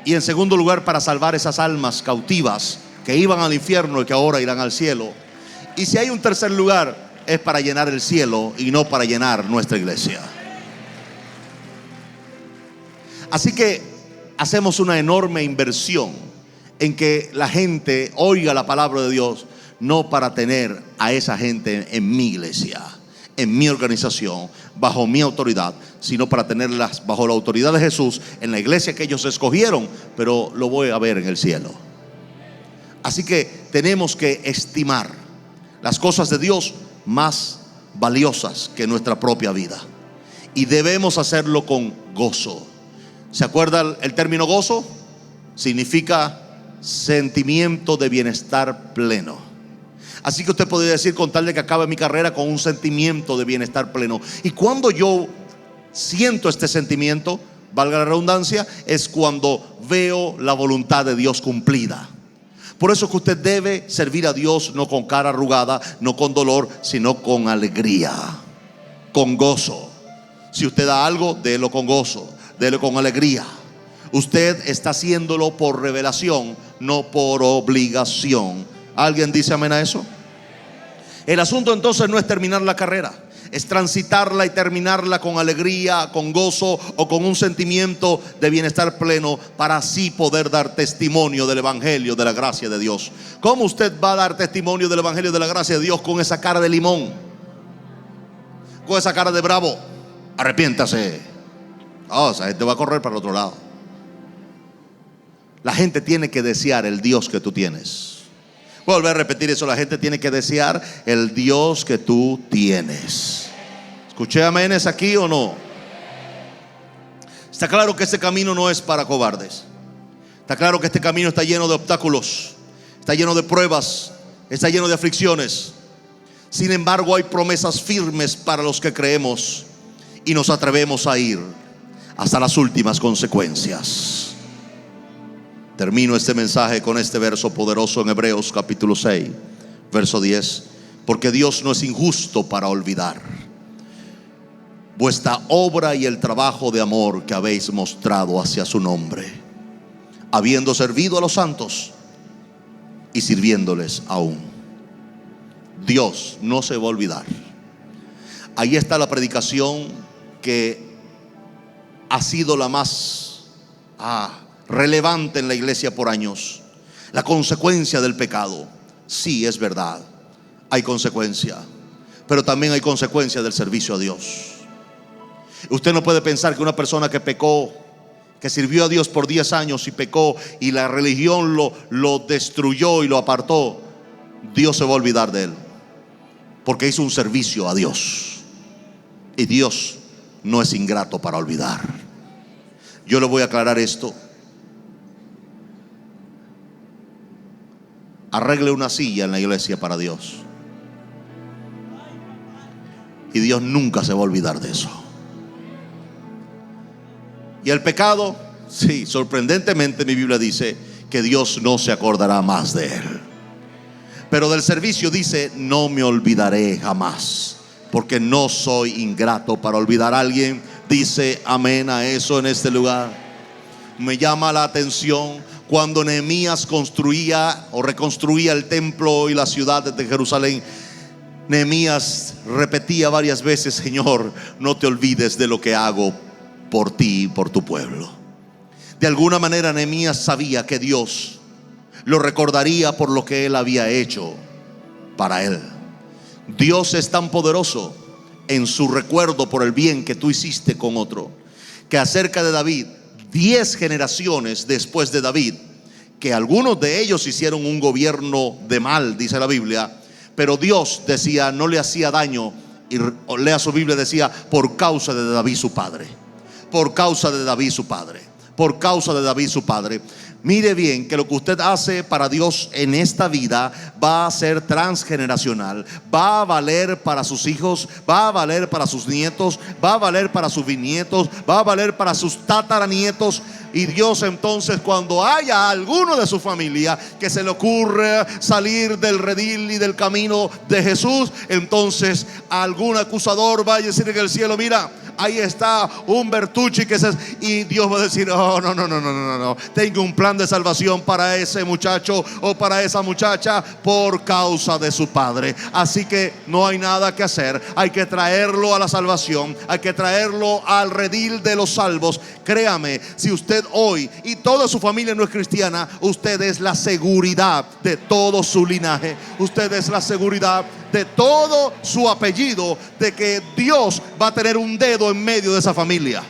Y en segundo lugar, para salvar esas almas cautivas que iban al infierno y que ahora irán al cielo. Y si hay un tercer lugar, es para llenar el cielo y no para llenar nuestra iglesia. Así que hacemos una enorme inversión en que la gente oiga la palabra de Dios, no para tener a esa gente en mi iglesia, en mi organización, bajo mi autoridad, sino para tenerlas bajo la autoridad de Jesús en la iglesia que ellos escogieron, pero lo voy a ver en el cielo. Así que tenemos que estimar las cosas de Dios más valiosas que nuestra propia vida, y debemos hacerlo con gozo. ¿Se acuerda el término gozo? Significa sentimiento de bienestar pleno. Así que usted podría decir: con tal de que acabe mi carrera con un sentimiento de bienestar pleno. Y cuando yo siento este sentimiento, valga la redundancia, es cuando veo la voluntad de Dios cumplida. Por eso es que usted debe servir a Dios no con cara arrugada, no con dolor, sino con alegría, con gozo. Si usted da algo, délo con gozo, délo con alegría. Usted está haciéndolo por revelación, no por obligación. ¿Alguien dice amén a eso? El asunto entonces no es terminar la carrera, es transitarla y terminarla con alegría, con gozo o con un sentimiento de bienestar pleno, para así poder dar testimonio del evangelio de la gracia de Dios. ¿Cómo usted va a dar testimonio del evangelio de la gracia de Dios con esa cara de limón? Con esa cara de bravo. Arrepiéntase. O sea, gente va a correr para el otro lado. La gente tiene que desear el Dios que tú tienes. Voy a volver a repetir eso. La gente tiene que desear el Dios que tú tienes. ¿Escuché aménes aquí o no? Está claro que este camino no es para cobardes. Está claro que este camino está lleno de obstáculos, está lleno de pruebas, está lleno de aflicciones. Sin embargo, hay promesas firmes para los que creemos y nos atrevemos a ir hasta las últimas consecuencias. Termino este mensaje con este verso poderoso en Hebreos capítulo 6, verso 10. Porque Dios no es injusto para olvidar vuestra obra y el trabajo de amor que habéis mostrado hacia su nombre, habiendo servido a los santos y sirviéndoles aún. Dios no se va a olvidar. Ahí está la predicación que ha sido la más relevante en la iglesia por años. La consecuencia del pecado. Sí, es verdad, hay consecuencia, pero también hay consecuencia del servicio a Dios. Usted no puede pensar que una persona que pecó, que sirvió a Dios por 10 años y pecó y la religión lo destruyó y lo apartó, Dios se va a olvidar de él, porque hizo un servicio a Dios. Y Dios no es ingrato para olvidar. Yo le voy a aclarar esto. Arregle una silla en la iglesia para Dios, y Dios nunca se va a olvidar de eso. Y el pecado, sí, sorprendentemente mi Biblia dice que Dios no se acordará más de él. Pero del servicio dice: no me olvidaré jamás, porque no soy ingrato para olvidar. Alguien dice amén a eso en este lugar. Me llama la atención cuando Nehemías construía o reconstruía el templo y las ciudades de Jerusalén. Nehemías repetía varias veces: Señor, no te olvides de lo que hago por ti y por tu pueblo. De alguna manera Nehemías sabía que Dios lo recordaría por lo que él había hecho para él. Dios es tan poderoso en su recuerdo por el bien que tú hiciste con otro, que acerca de David, 10 generaciones después de David, que algunos de ellos hicieron un gobierno de mal, dice la Biblia, pero Dios decía, no le hacía daño. Y lea su Biblia, decía: por causa de David su padre. Por causa de David su padre. Por causa de David su padre. Mire bien que lo que usted hace para Dios en esta vida va a ser transgeneracional. Va a valer para sus hijos, va a valer para sus nietos, va a valer para sus bisnietos, va a valer para sus tataranietos. Y Dios entonces, cuando haya alguno de su familia que se le ocurre salir del redil y del camino de Jesús, entonces algún acusador va a decir en el cielo: mira, ahí está un Bertucci y Dios va a decir: no, tengo un plan de salvación para ese muchacho o para esa muchacha por causa de su padre. Así que no hay nada que hacer, hay que traerlo a la salvación, hay que traerlo al redil de los salvos. Créame, si usted hoy y toda su familia no es cristiana, usted es la seguridad de todo su linaje, usted es la seguridad de todo su apellido, de que Dios va a tener un dedo en medio de esa familia.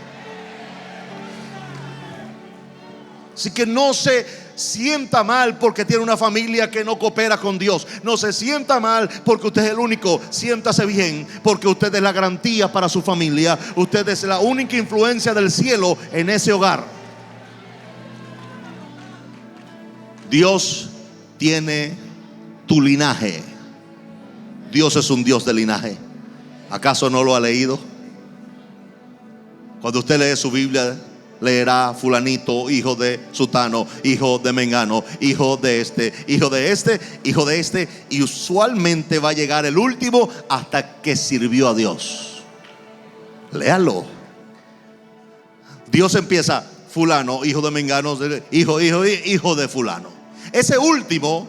Así que no se sienta mal porque tiene una familia que no coopera con Dios. No se sienta mal porque usted es el único. Siéntase bien porque usted es la garantía para su familia. Usted es la única influencia del cielo en ese hogar. Dios tiene tu linaje. Dios es un Dios de linaje. ¿Acaso no lo ha leído? Cuando usted lee su Biblia, leerá fulanito, hijo de sutano, hijo de mengano, hijo de este, hijo de este, hijo de este, y usualmente va a llegar el último hasta que sirvió a Dios. Léalo. Dios empieza: fulano, hijo de mengano, hijo de fulano. Ese último,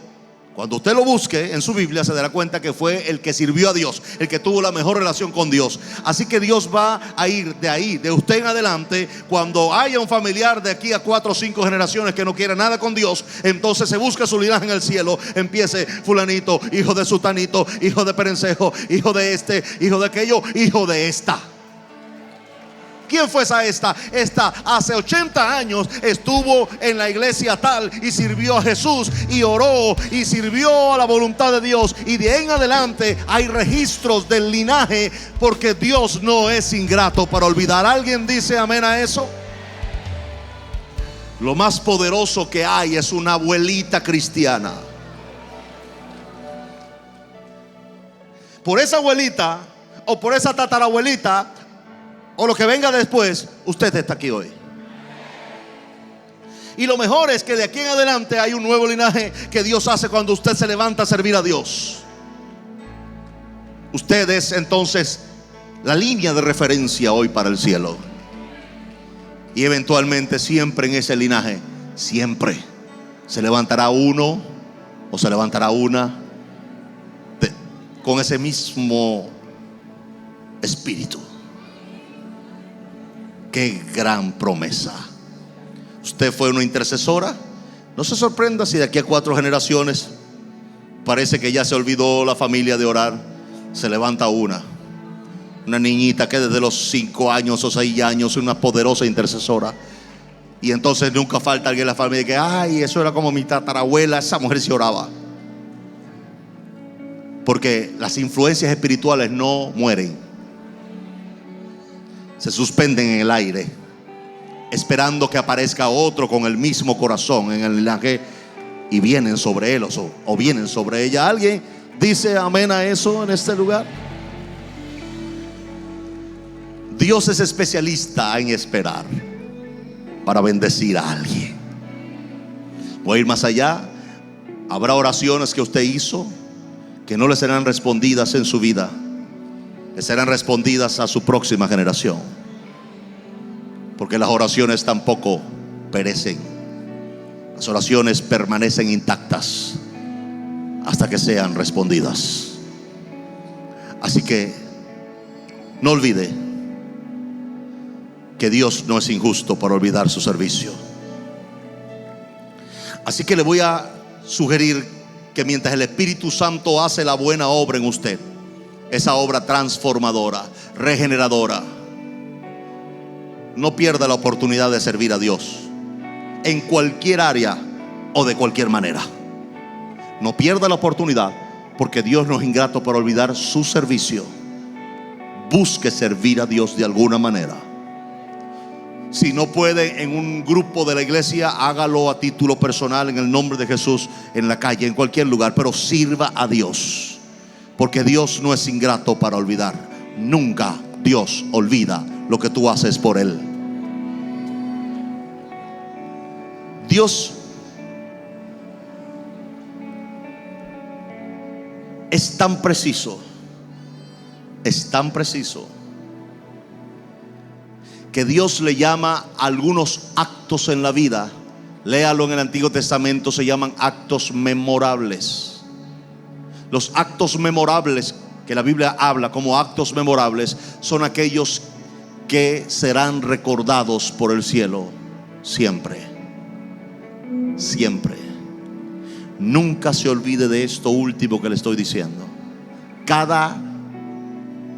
cuando usted lo busque en su Biblia, se dará cuenta que fue el que sirvió a Dios, el que tuvo la mejor relación con Dios. Así que Dios va a ir de ahí, de usted en adelante. Cuando haya un familiar de aquí a 4 o 5 generaciones que no quiera nada con Dios, entonces se busca su linaje en el cielo. Empiece: fulanito, hijo de sutanito, hijo de perencejo, hijo de este, hijo de aquello, hijo de esta. ¿Quién fue esa esta? Esta hace 80 años estuvo en la iglesia tal y sirvió a Jesús y oró y sirvió a la voluntad de Dios. Y de ahí en adelante hay registros del linaje, porque Dios no es ingrato para olvidar. ¿Alguien dice amén a eso? Lo más poderoso que hay es una abuelita cristiana. Por esa abuelita o por esa tatarabuelita o lo que venga después, usted está aquí hoy. Y lo mejor es que de aquí en adelante hay un nuevo linaje que Dios hace cuando usted se levanta a servir a Dios. Usted es entonces la línea de referencia hoy para el cielo. Y eventualmente siempre en ese linaje, siempre se levantará uno o se levantará una con ese mismo espíritu. Qué gran promesa. Usted fue una intercesora. No se sorprenda si de aquí a 4 generaciones parece que ya se olvidó la familia de orar. Se levanta una niñita que desde los 5 años o 6 años es una poderosa intercesora. Y entonces nunca falta alguien en la familia que: ay, eso era como mi tatarabuela, esa mujer se oraba. Porque las influencias espirituales no mueren, se suspenden en el aire, esperando que aparezca otro con el mismo corazón en el linaje, y vienen sobre él o vienen sobre ella. ¿Alguien dice amén a eso en este lugar? Dios es especialista en esperar para bendecir a alguien. Voy a ir más allá. Habrá oraciones que usted hizo que no le serán respondidas en su vida, le serán respondidas a su próxima generación, porque las oraciones tampoco perecen. Las oraciones permanecen intactas hasta que sean respondidas. Así que no olvide que Dios no es injusto para olvidar su servicio. Así que le voy a sugerir que mientras el Espíritu Santo hace la buena obra en usted, esa obra transformadora, regeneradora, no pierda la oportunidad de servir a Dios en cualquier área o de cualquier manera. No pierda la oportunidad, porque Dios no es ingrato para olvidar su servicio. Busque servir a Dios de alguna manera. Si no puede en un grupo de la iglesia, hágalo a título personal, en el nombre de Jesús, en la calle, en cualquier lugar, pero sirva a Dios, porque Dios no es ingrato para olvidar. Nunca Dios olvida lo que tú haces por Él. Dios es tan preciso, que Dios le llama a algunos actos en la vida. Léalo en el Antiguo Testamento, se llaman actos memorables. Los actos memorables que la Biblia habla como actos memorables son aquellos que serán recordados por el cielo siempre. Siempre. Nunca se olvide de esto último que le estoy diciendo. Cada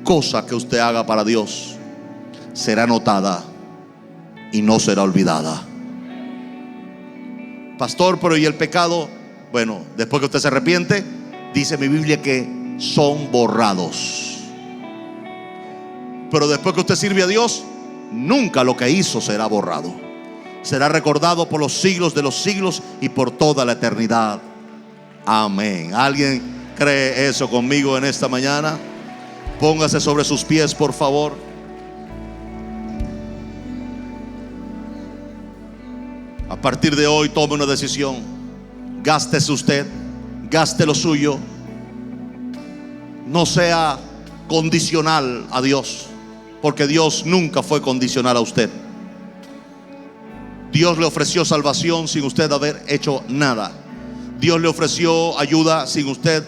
cosa que usted haga para Dios será notada y no será olvidada. Pastor, pero ¿y el pecado? Bueno, después que usted se arrepiente, dice mi Biblia que son borrados. Pero después que usted sirve a Dios, nunca lo que hizo será borrado. Será recordado por los siglos de los siglos y por toda la eternidad. Amén. ¿Alguien cree eso conmigo en esta mañana? Póngase sobre sus pies, por favor. partir de hoy tome una decisión. Gástese usted, gaste lo suyo. No sea condicional a Dios, porque Dios nunca fue condicional a usted. Dios le ofreció salvación sin usted haber hecho nada. Dios le ofreció ayuda sin usted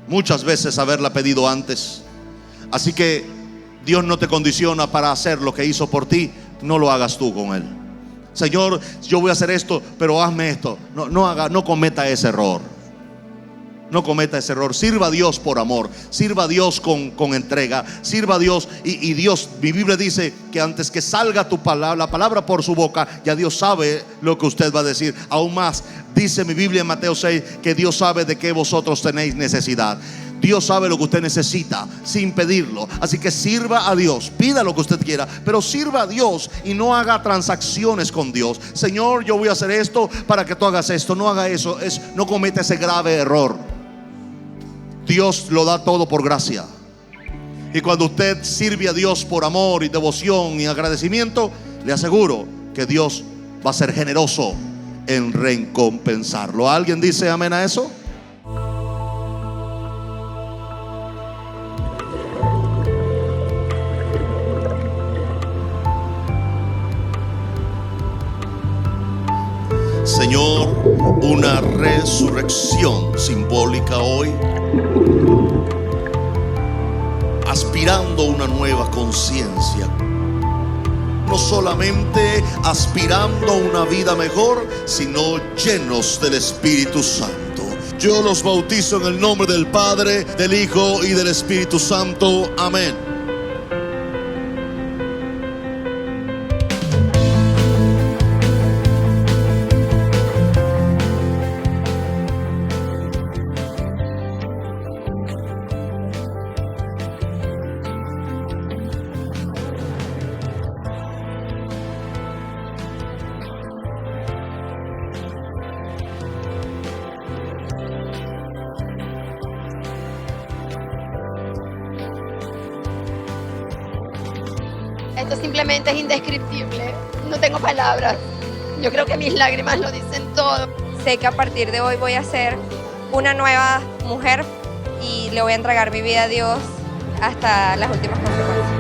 muchas veces haberla pedido antes. Así que Dios no te condiciona para hacer lo que hizo por ti. No lo hagas tú con Él. Señor, yo voy a hacer esto, pero hazme esto. No cometa ese error. No cometa ese error. Sirva a Dios por amor. Sirva a Dios con entrega. Sirva a Dios. Y Dios, mi Biblia dice que antes que salga tu palabra, la palabra por su boca, ya Dios sabe lo que usted va a decir. Aún más, dice mi Biblia en Mateo 6 que Dios sabe de qué vosotros tenéis necesidad. Dios sabe lo que usted necesita sin pedirlo. Así que sirva a Dios, pida lo que usted quiera, pero sirva a Dios y no haga transacciones con Dios. Señor, yo voy a hacer esto para que tú hagas esto. No haga eso, no cometa ese grave error. Dios lo da todo por gracia. Y cuando usted sirve a Dios por amor y devoción y agradecimiento, le aseguro que Dios va a ser generoso en recompensarlo. ¿Alguien dice amén a eso? Señor, una resurrección simbólica hoy, aspirando a una nueva conciencia. No solamente aspirando a una vida mejor, sino llenos del Espíritu Santo. Yo los bautizo en el nombre del Padre, del Hijo y del Espíritu Santo. Amén. Esto simplemente es indescriptible. No tengo palabras. Yo creo que mis lágrimas lo dicen todo. Sé que a partir de hoy voy a ser una nueva mujer y le voy a entregar mi vida a Dios hasta las últimas consecuencias.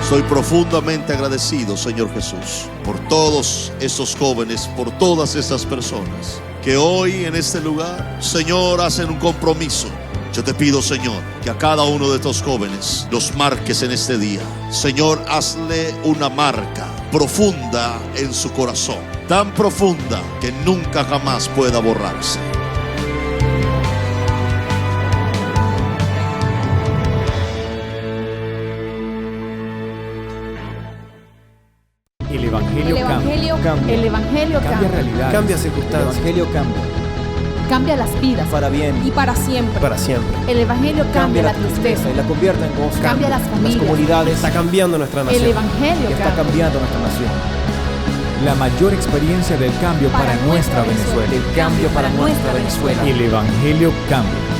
Soy profundamente agradecido, Señor Jesús, por todos estos jóvenes, por todas estas personas que hoy en este lugar, Señor, hacen un compromiso. Yo te pido, Señor, que a cada uno de estos jóvenes los marques en este día. Señor, hazle una marca profunda en su corazón, tan profunda que nunca jamás pueda borrarse. Evangelio cambia. El Evangelio Cambia cambia. realidades. Cambia El circunstancias. Evangelio cambia. Cambia las vidas. Para bien. Y para siempre. Para siempre. El Evangelio cambia la tristeza. y la convierte en gozo. Cambia las familias. comunidades. Está cambiando nuestra El nación. Evangelio Está cambia. cambiando nuestra nación. La mayor experiencia del cambio para nuestra Venezuela. El cambio para nuestra Venezuela. El Evangelio cambia.